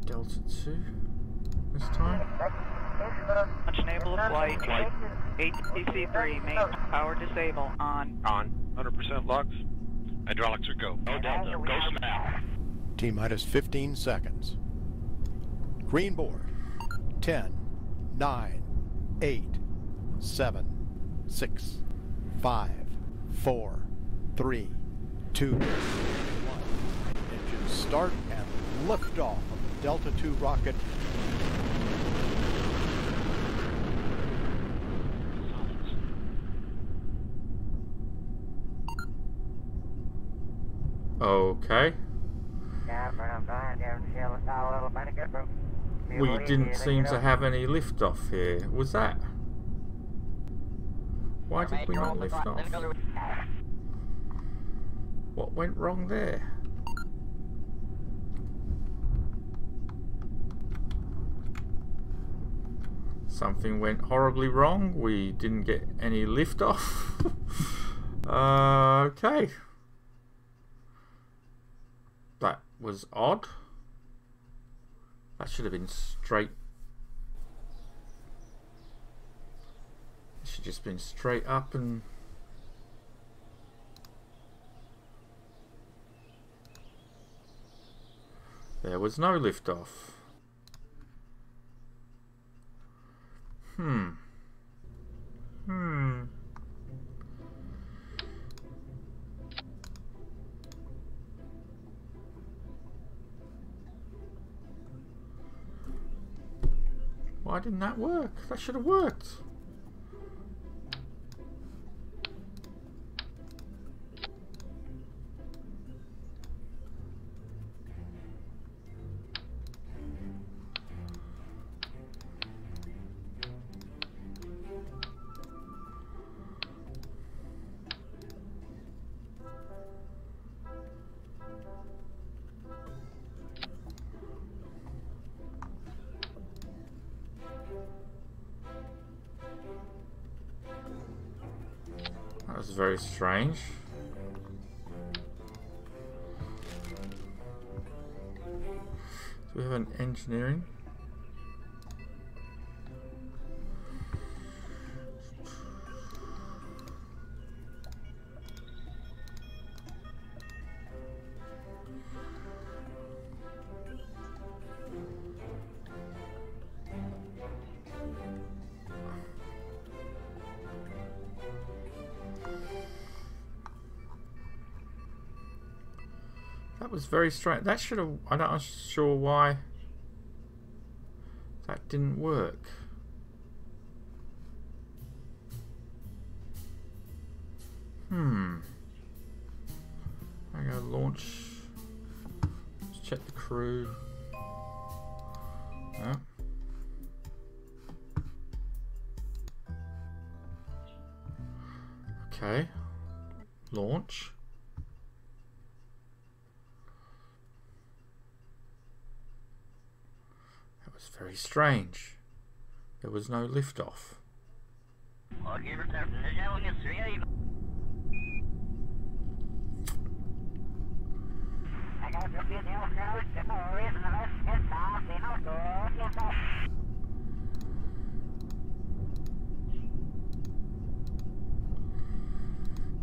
Delta 2 this time. Launch enable flight. ATC-3, main power disable. On. 100% lux. Hydraulics are go. No Delta. Go now. T-minus 15 seconds. Green board. 10, 9, 8, 7, 6, 5, 4, 3, 2, 1. Engine start and liftoff of the Delta II rocket. Okay. We didn't seem to have any liftoff here. Was that? Why did we not lift off? What went wrong there? Something went horribly wrong. We didn't get any liftoff. Okay. That was odd. That should have been straight. It should just been straight up and there was no liftoff. Why didn't that work? That should have worked. That was very strange. Do we have an engineering? That was very strange. That should have. I'm not sure why that didn't work. I'm gonna launch. Let's check the crew. Yeah. Okay. Launch. Very strange. There was no liftoff.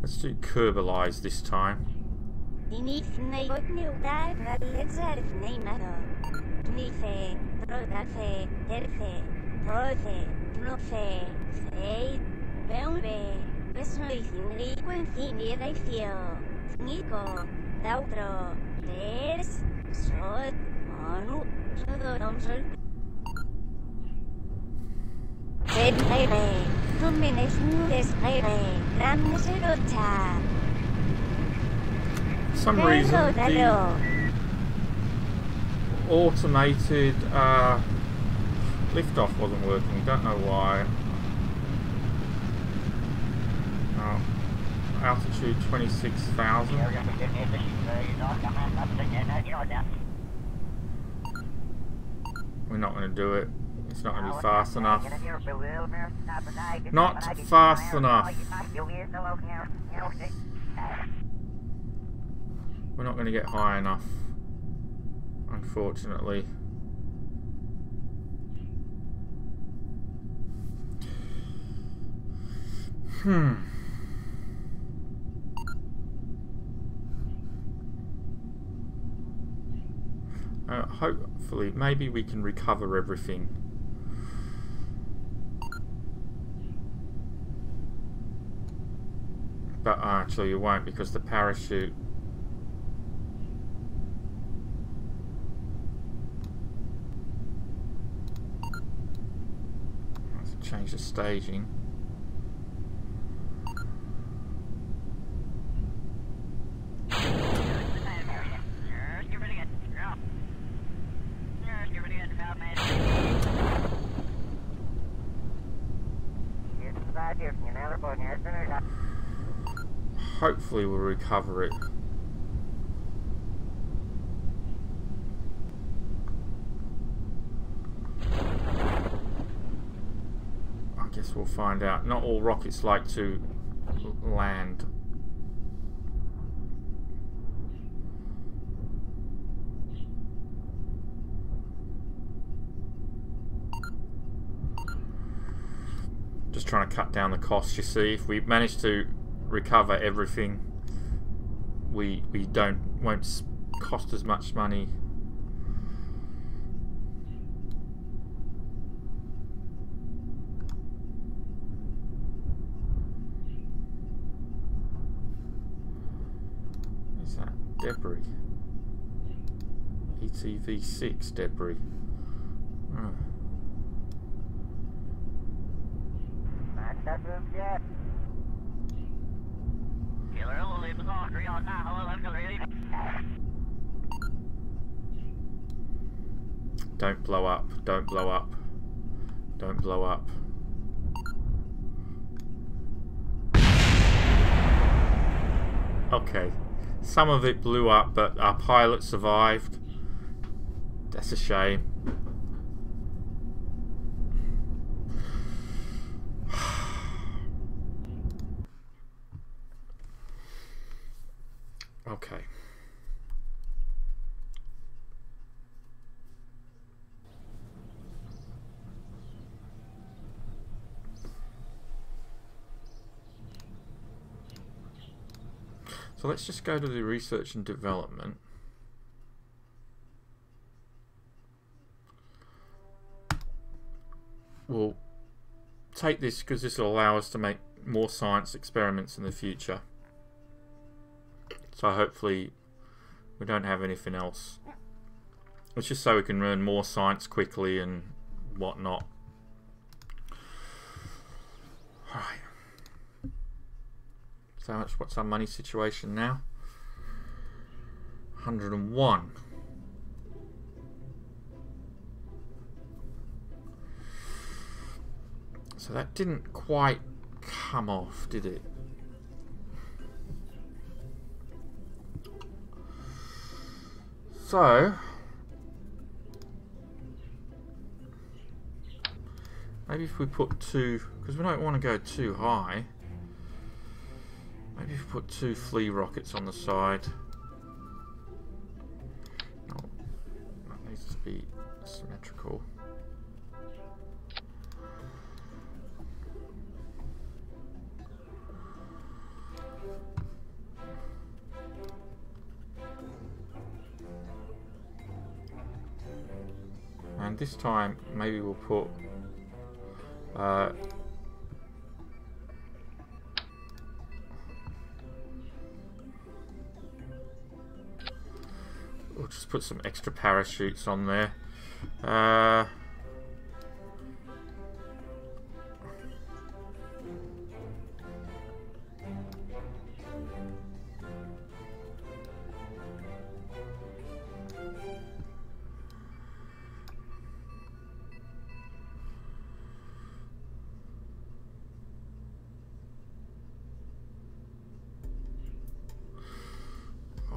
Let's do Kerbalize this time. For some reason, the automated liftoff wasn't working. Don't know why. Oh, altitude 26,000. We're not going to do it. It's not going to be fast enough. Not fast enough. We're not going to get high enough, unfortunately. Hopefully, maybe we can recover everything. But actually you won't, because the parachute... Let's change the staging. Hopefully we'll recover it. I guess we'll find out. Not all rockets like to land. Just trying to cut down the costs, you see. If we manage to recover everything, we won't cost as much money. Is that debris? ETV6 debris. Oh. Don't blow up, don't blow up, don't blow up. Okay, some of it blew up, but our pilot survived. That's a shame. Okay. So let's just go to the research and development. We'll take this because this will allow us to make more science experiments in the future. So hopefully we don't have anything else. It's just so we can learn more science quickly and whatnot. Alright. So what's our money situation now? 101. So that didn't quite come off, did it? So maybe if we put two, because we don't want to go too high, maybe if we put two flea rockets on the side. No, that needs to be symmetrical. And this time maybe we'll put we'll just put some extra parachutes on there.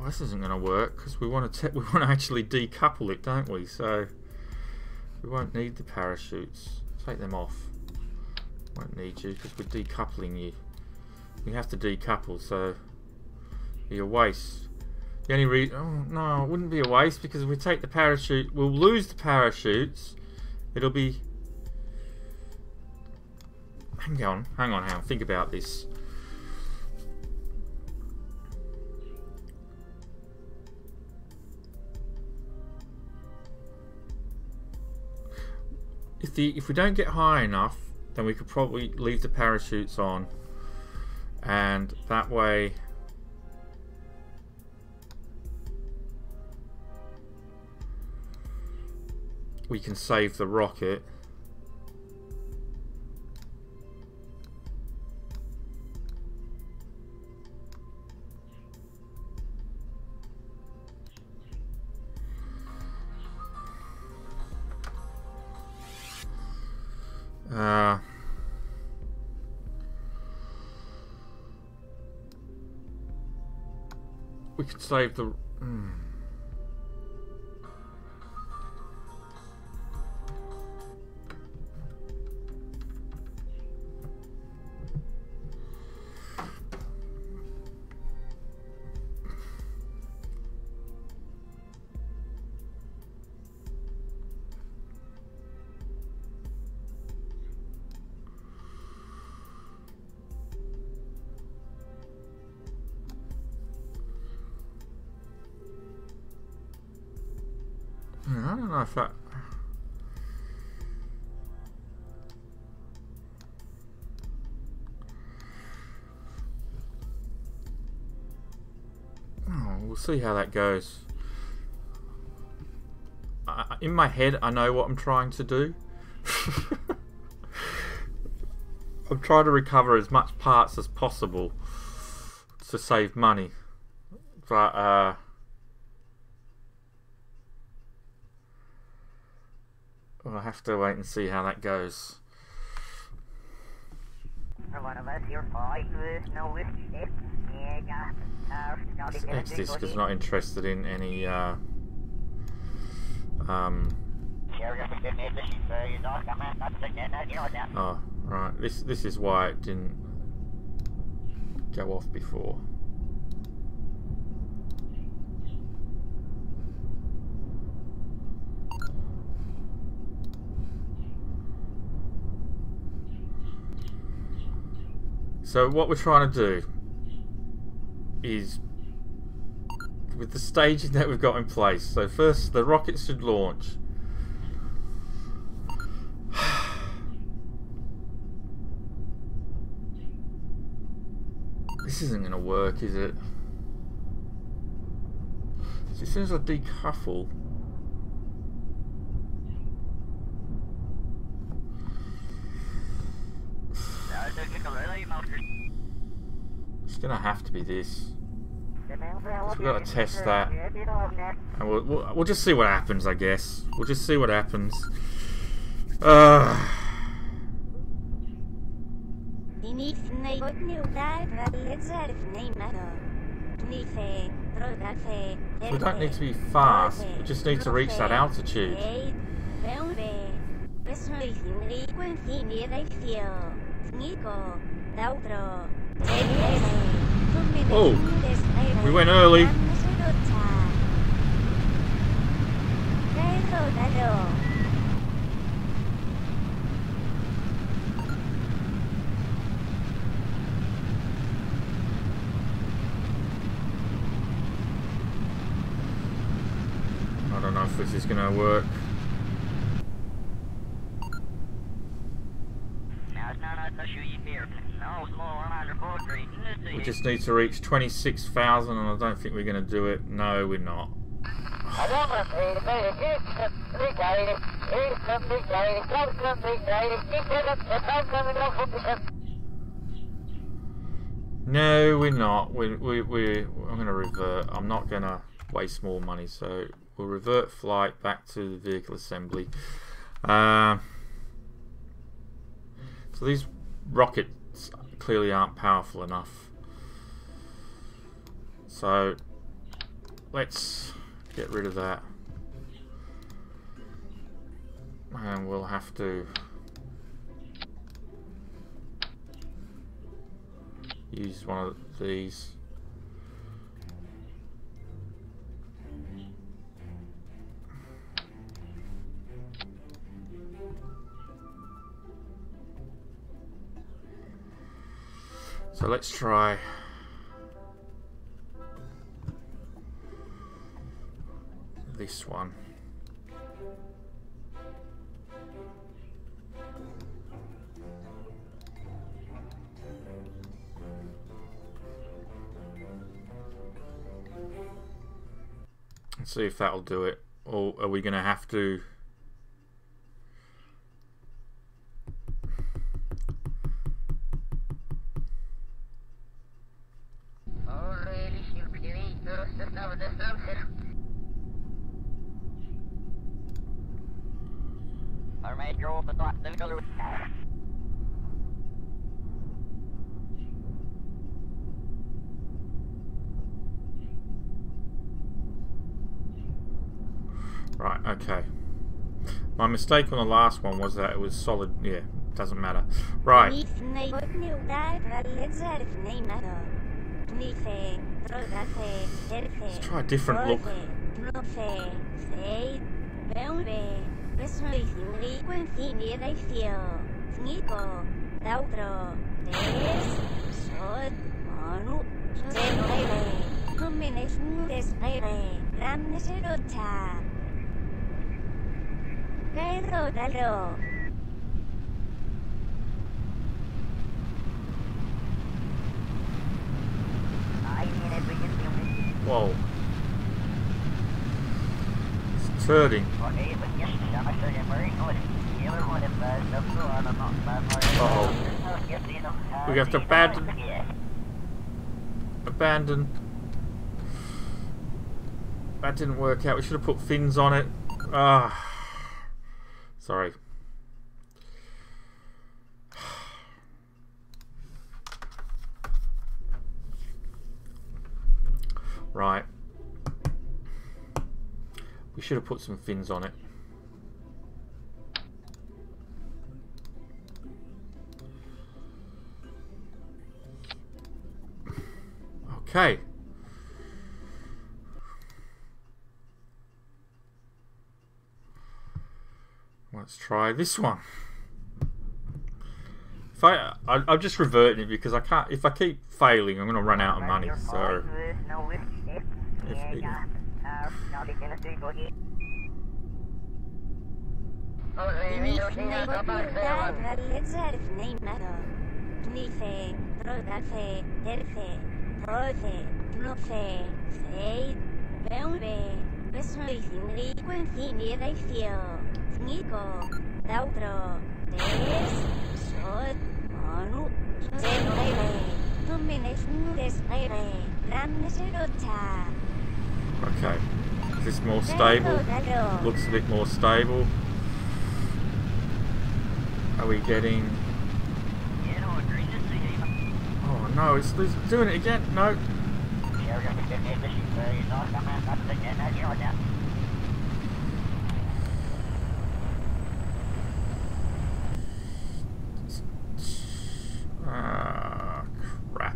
This isn't going to work because we want to actually decouple it, don't we? So we won't need the parachutes. Take them off. Won't need you because we're decoupling you. We have to decouple, so it'd be a waste. The only reason, oh no, it wouldn't be a waste because if we take the parachute, we'll lose the parachutes. It'll be. Hang on. Think about this. If we don't get high enough, then we could probably leave the parachutes on and that way we can save the rocket. We could save the... I don't know if that... Oh, we'll see how that goes. In my head, I know what I'm trying to do. I'm trying to recover as much parts as possible to save money. But, I'll have to wait and see how that goes. This X-Disc is not interested in any oh, right. This is why it didn't go off before. So what we're trying to do is, with the staging that we've got in place, so first the rocket should launch. This isn't going to work, is it? So as soon as I decouple, it's going to have to be this. So we've got to test that, and we'll just see what happens. I guess we'll just see what happens. So we don't need to be fast. We just need to reach that altitude. Oh, we went early. I don't know if this is going to work. We just need to reach 26,000, and I don't think we're going to do it. No, we're not. No, we're not. I'm going to revert. I'm not going to waste more money, so we'll revert flight back to the vehicle assembly. So these rockets clearly aren't powerful enough. So let's get rid of that. And we'll have to use one of these. So let's try this one. Let's see if that'll do it. Or are we going to have to... Right, okay. My mistake on the last one was that it was solid. Yeah, doesn't matter. Right. Let's try a different look. Whoa. It's turning. Uh-oh. We have to abandon. That didn't work out. We should have put fins on it. Ah. Sorry. Right. We should have put some fins on it. Okay. Let's try this one. If I'm just reverting it because I can't. If I keep failing, I'm going to run out of money. So. Okay, is this more stable? Looks a bit more stable. Are we getting... Oh no, it's doing it again. No. Ah, crap.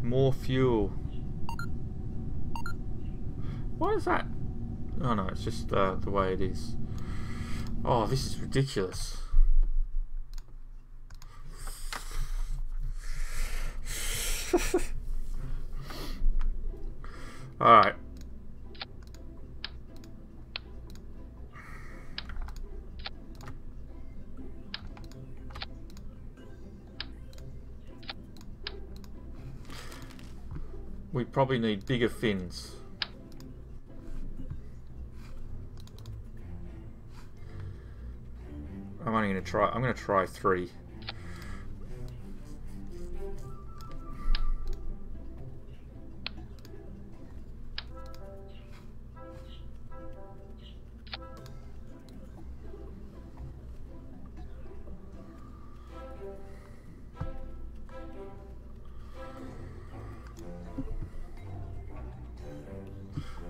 More fuel. What is that? Oh no, it's just the way it is. Oh, this is ridiculous. Alright. We probably need bigger fins. I'm only going to try. I'm going to try 3.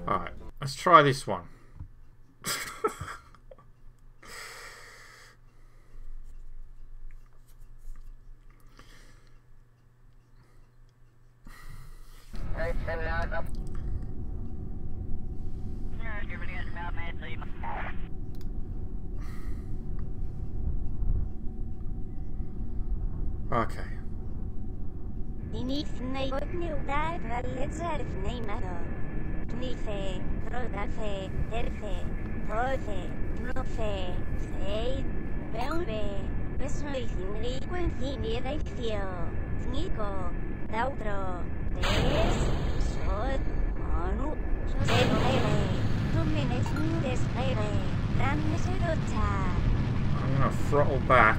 All right, let's try this one. Okay. I'm going to throttle back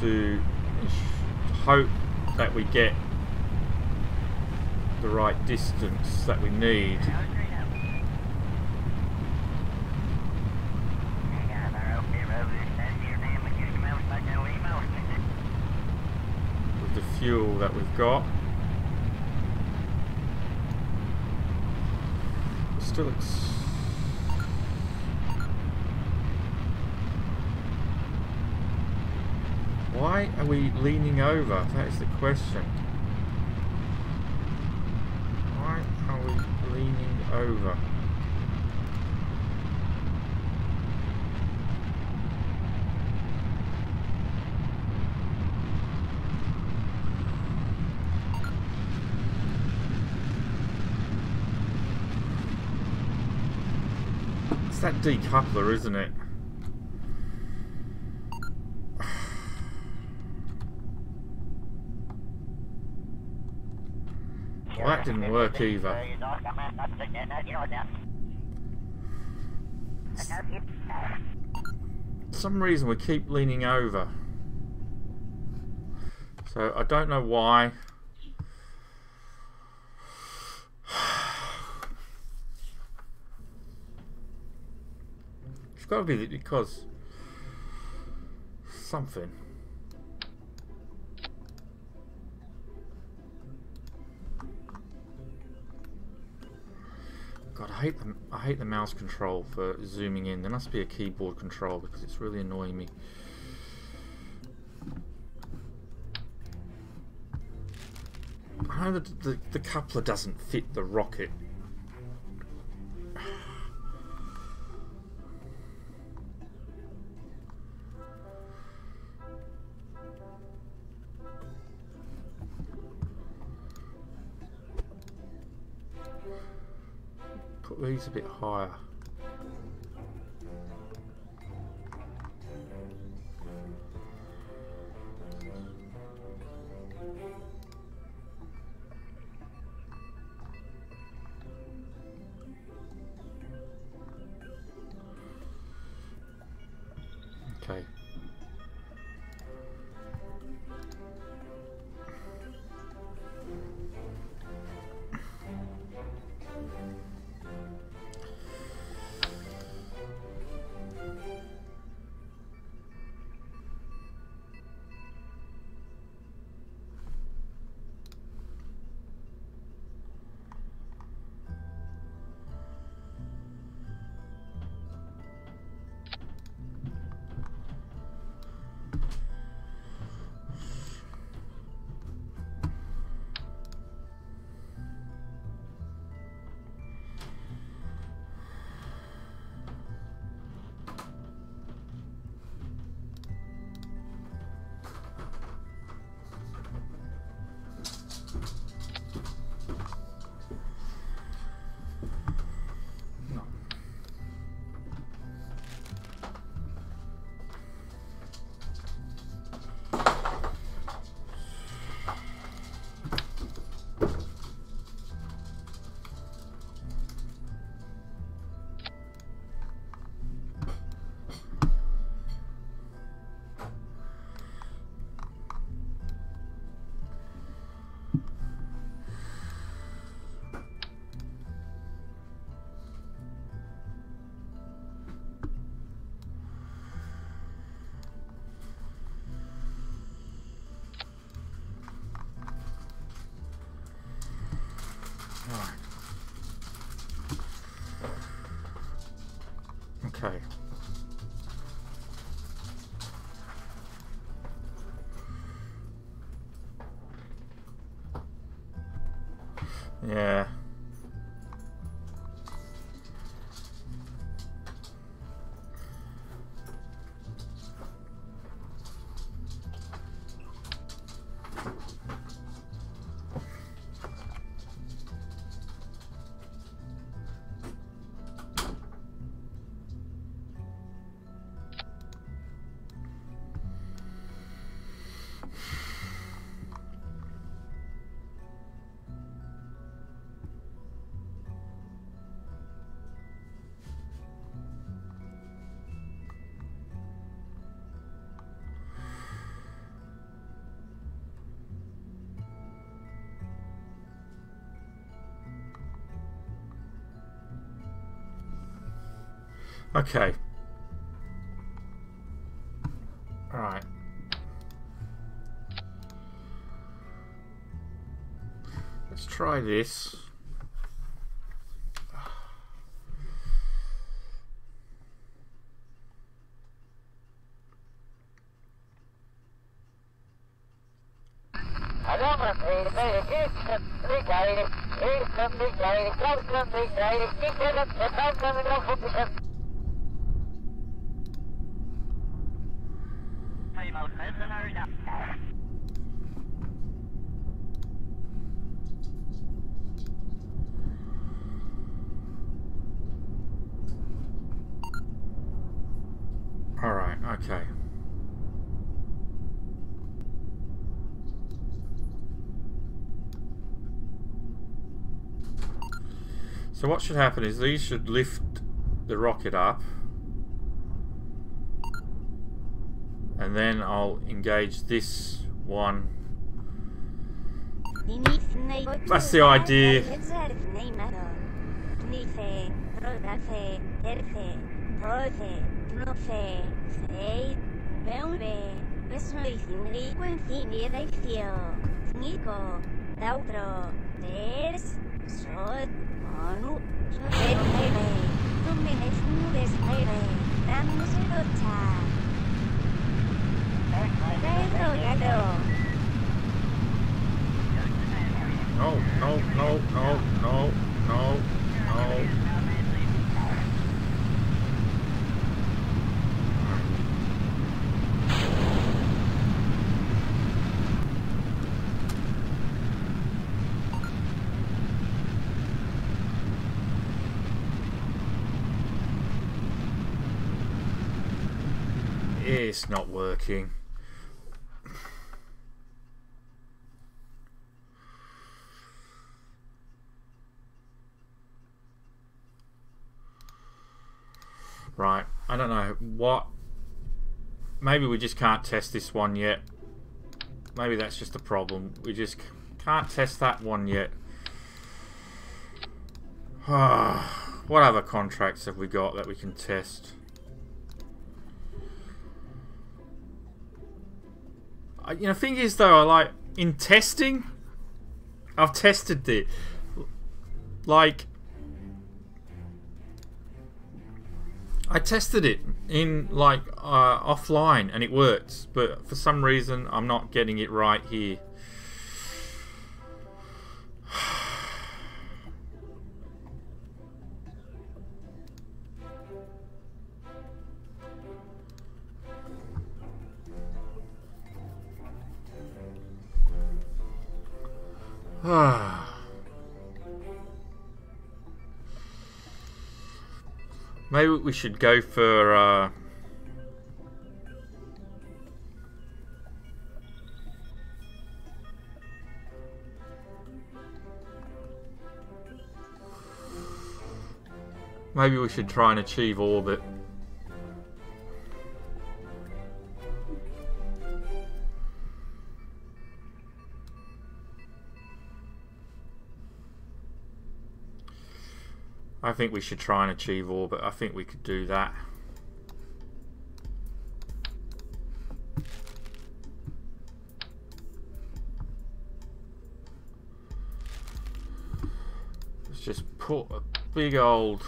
to hope that we get the right distance that we need. With the fuel that we've got. Still why are we leaning over? That is the question. Why are we leaning over? It's that decoupler, isn't it? Well, that didn't work either. For some reason we keep leaning over. So I don't know why. It's got to be because something. God, I hate the mouse control for zooming in. There must be a keyboard control because it's really annoying me. I know that the coupler doesn't fit the rocket. Put these a bit higher. Okay. Okay. Yeah. Okay. Alright. Let's try this. Alright, okay. So what should happen is these should lift the rocket up, and then I'll engage this one. That's the idea. No, no, no, no, no, no, no. It's not working. Right, I don't know what. Maybe we just can't test this one yet. Maybe that's just a problem. We just can't test that one yet. What other contracts have we got that we can test? You know, thing is though, I like in testing, I've tested it. Like, I tested it in like offline and it works, but for some reason I'm not getting it right here. Maybe we should go for maybe we should try and achieve orbit. I think we should try and achieve orbit. I think we could do that. Let's just put a big old...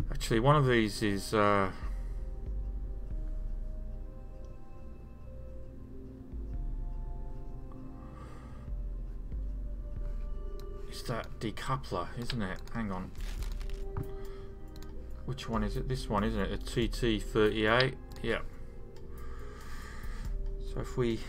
Actually, one of these is decoupler, isn't it? Hang on. Which one is it? This one, isn't it? A TT38? Yep. So if we...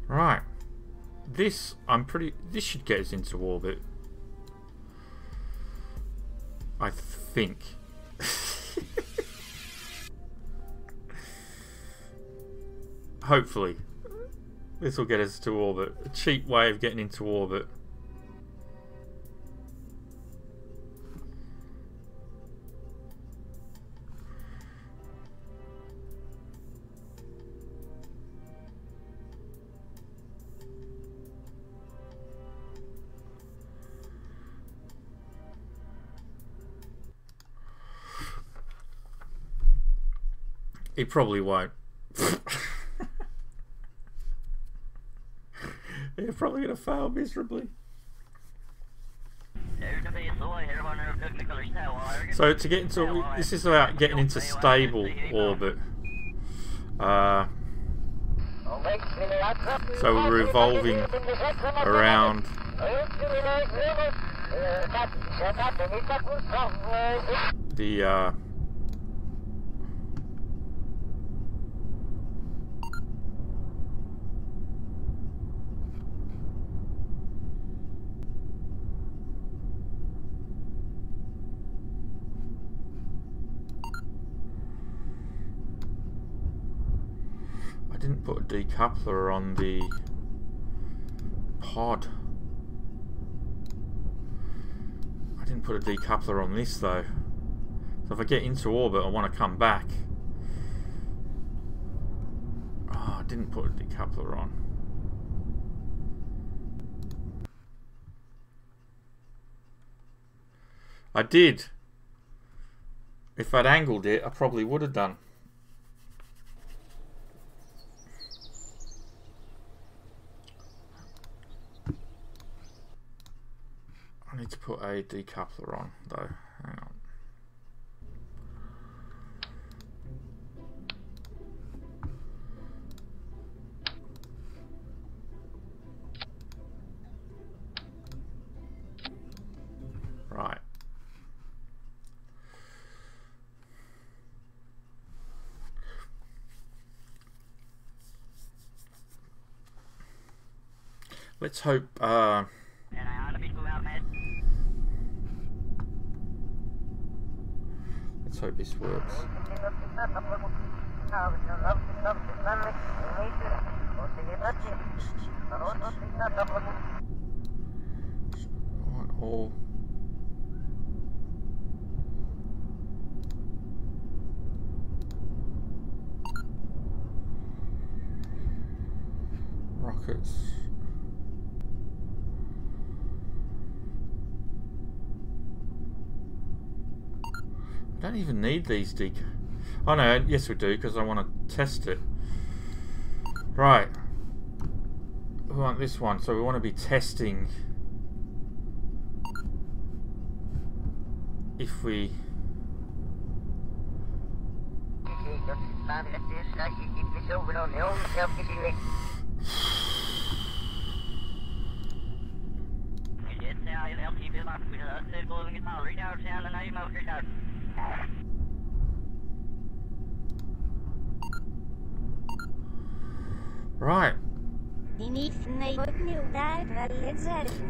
Right, this should get us into orbit, I think. Hopefully, this will get us to orbit. A cheap way of getting into orbit. It probably won't. You're probably going to fail miserably. So to get into, this is about getting into stable orbit. So we're revolving around the I didn't put a decoupler on the pod. I didn't put a decoupler on this though. So if I get into orbit, I want to come back. Oh, I didn't put a decoupler on. I did. If I'd angled it, I probably would have done. I need to put a decoupler on though. Hang on. Right. Let's hope let's hope this works. All rockets. I don't even need these Oh no, yes we do, because I want to test it. Right. We want this one, so we want to be testing if we... Right.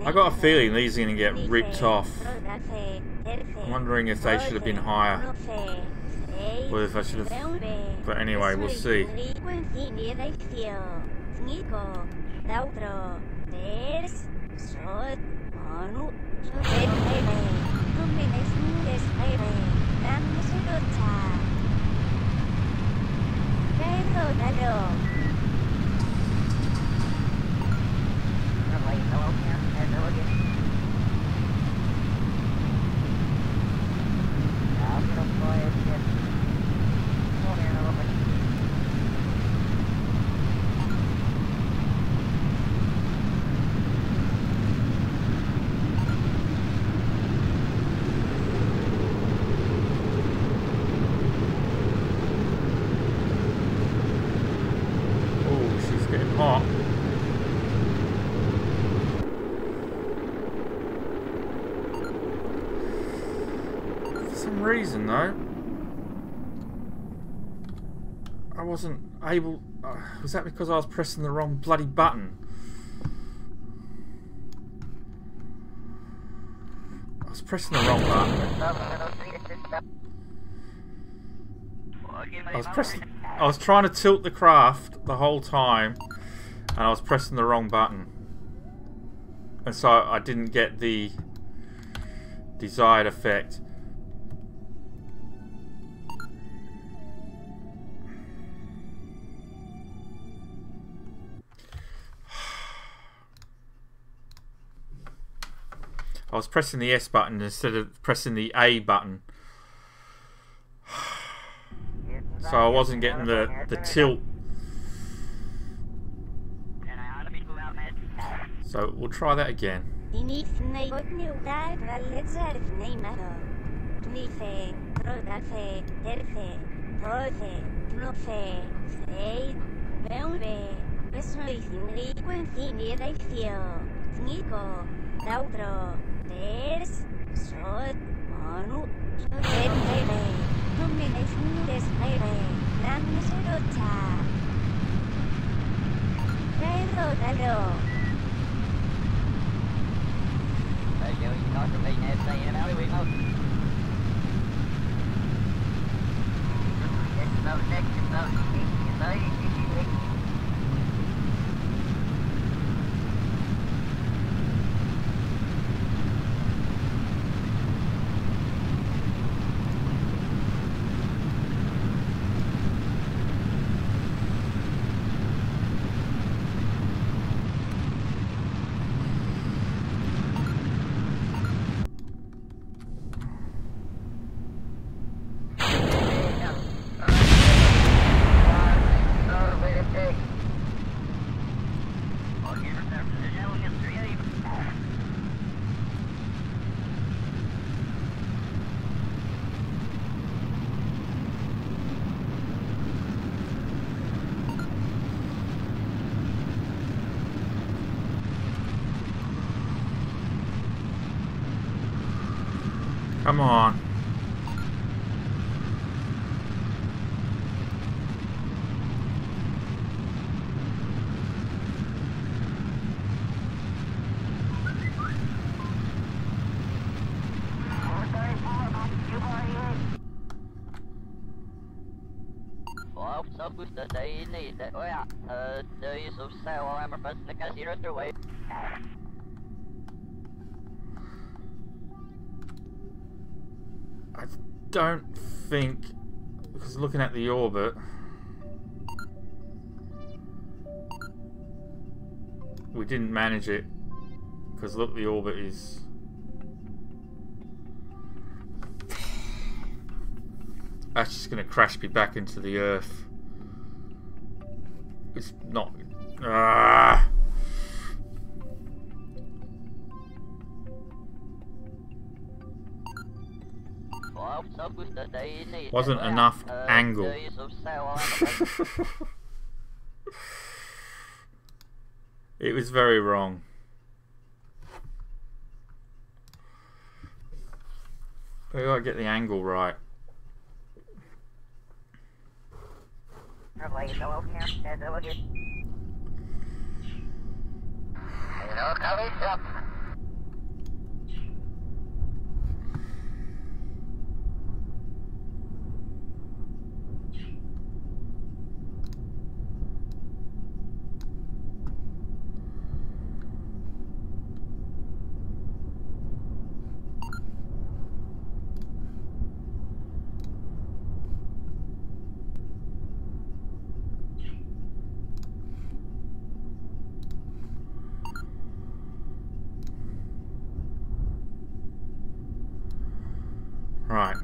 I got a feeling these are going to get ripped off. I'm wondering if they should have been higher. Or if I should have... But anyway, we'll see. reason though, I wasn't able... was that because I was pressing the wrong bloody button? I was pressing the wrong button. I was trying to tilt the craft the whole time, and I was pressing the wrong button, and so I didn't get the desired effect. I was pressing the S button instead of pressing the A button, so I wasn't getting the tilt. So we'll try that again. Come on. I don't think, because looking at the orbit, we didn't manage it, because look, the orbit is... That's just going to crash me back into the Earth. It's not... Wasn't enough angle. It was very wrong. We gotta get the angle right. Right.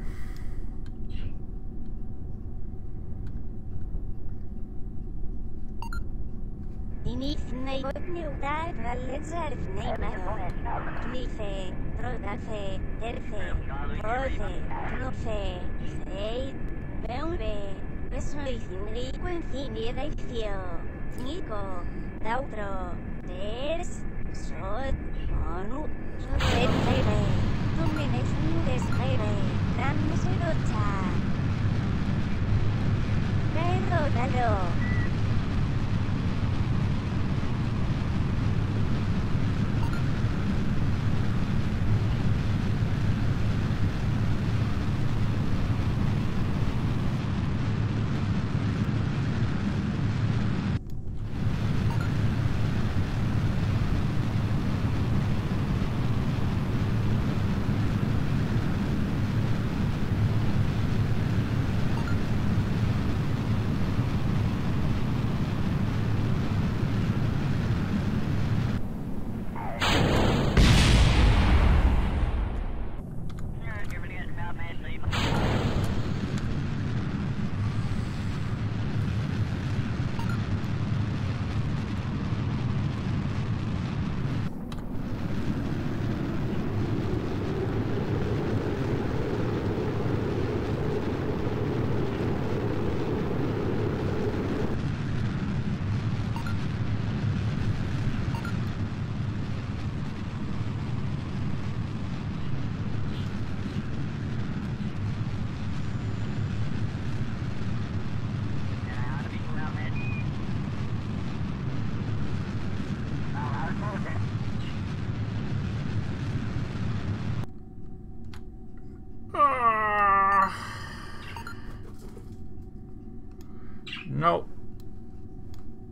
No,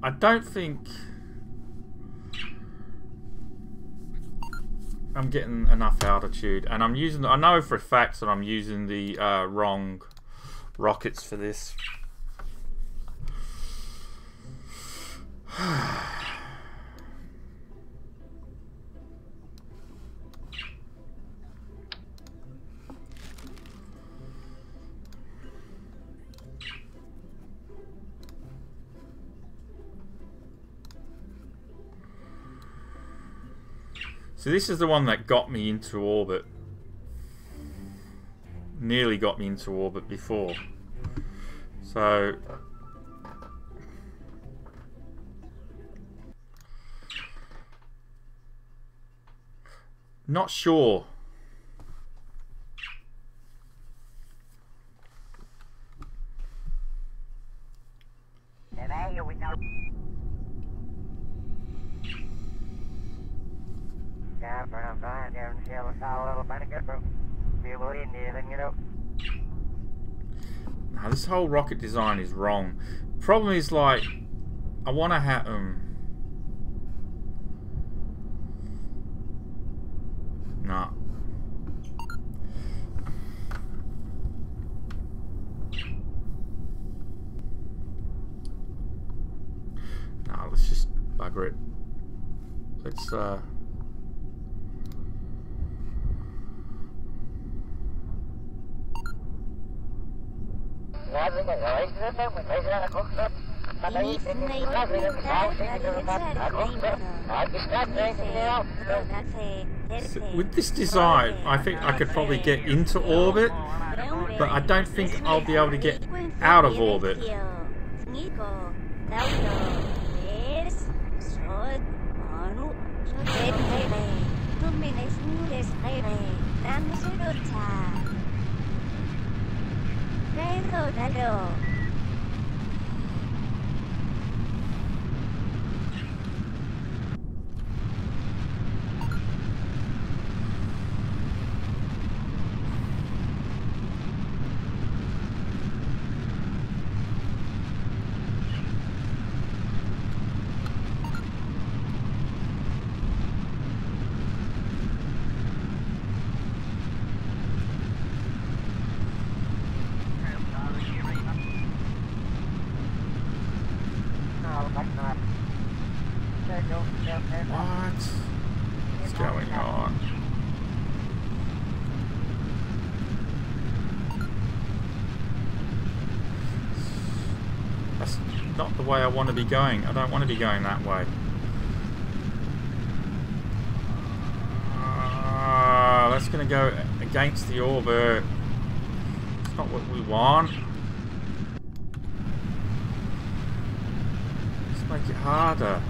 I don't think I'm getting enough altitude, and I'm using. I know for a fact that I'm using the wrong rockets for this. So this is the one that got me into orbit. Nearly got me into orbit before. So not sure. Now this whole rocket design is wrong. Problem is, like, I want to have no. No, let's just bugger it. Let's with this design, I think I could probably get into orbit, but I don't think I'll be able to get out of orbit. What's going on? That's not the way I want to be going. I don't want to be going that way. That's going to go against the orbit. It's not what we want. Let's make it harder.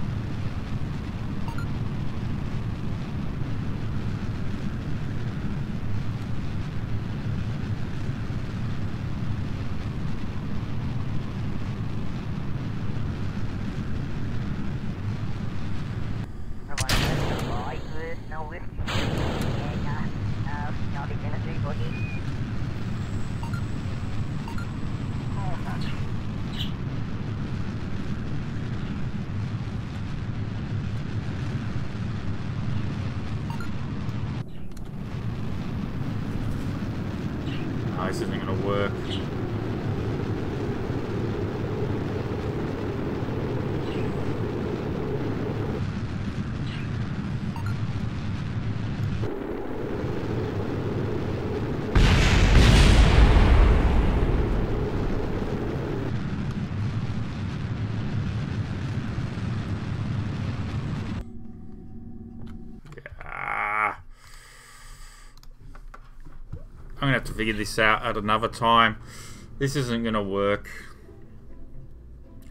No, this isn't going to work. I'm going to have to figure this out at another time. This isn't going to work.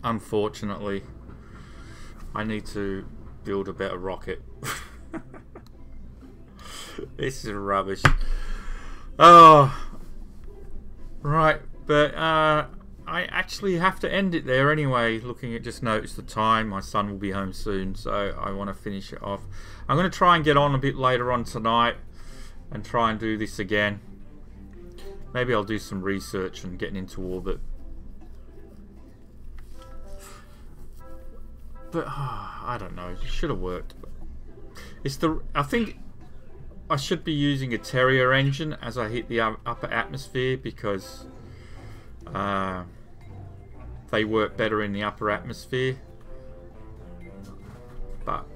Unfortunately. I need to build a better rocket. This is rubbish. Oh. Right. But I actually have to end it there anyway. Looking at just noticed the time. My son will be home soon. So I want to finish it off. I'm going to try and get on a bit later on tonight. And try and do this again. Maybe I'll do some research on getting into orbit. But I don't know. It should have worked. It's I think I should be using a Terrier engine as I hit the upper atmosphere because they work better in the upper atmosphere. But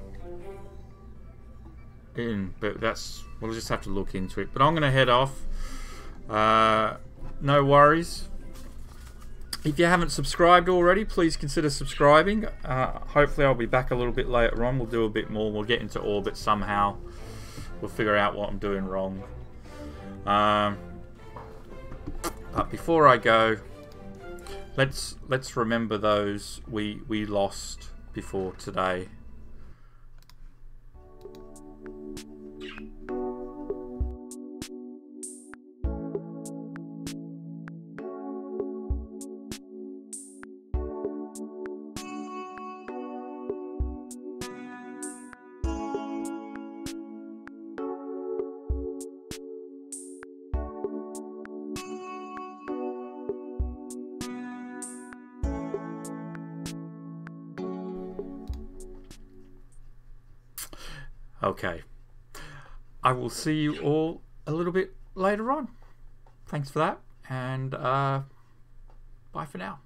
that's we'll just have to look into it. But I'm going to head off. No worries. If you haven't subscribed already, please consider subscribing. Hopefully I'll be back a little bit later on. We'll do a bit more. We'll get into orbit somehow. We'll figure out what I'm doing wrong. But before I go, let's remember those we lost before today. Okay, I will see you all a little bit later on. Thanks for that, and bye for now.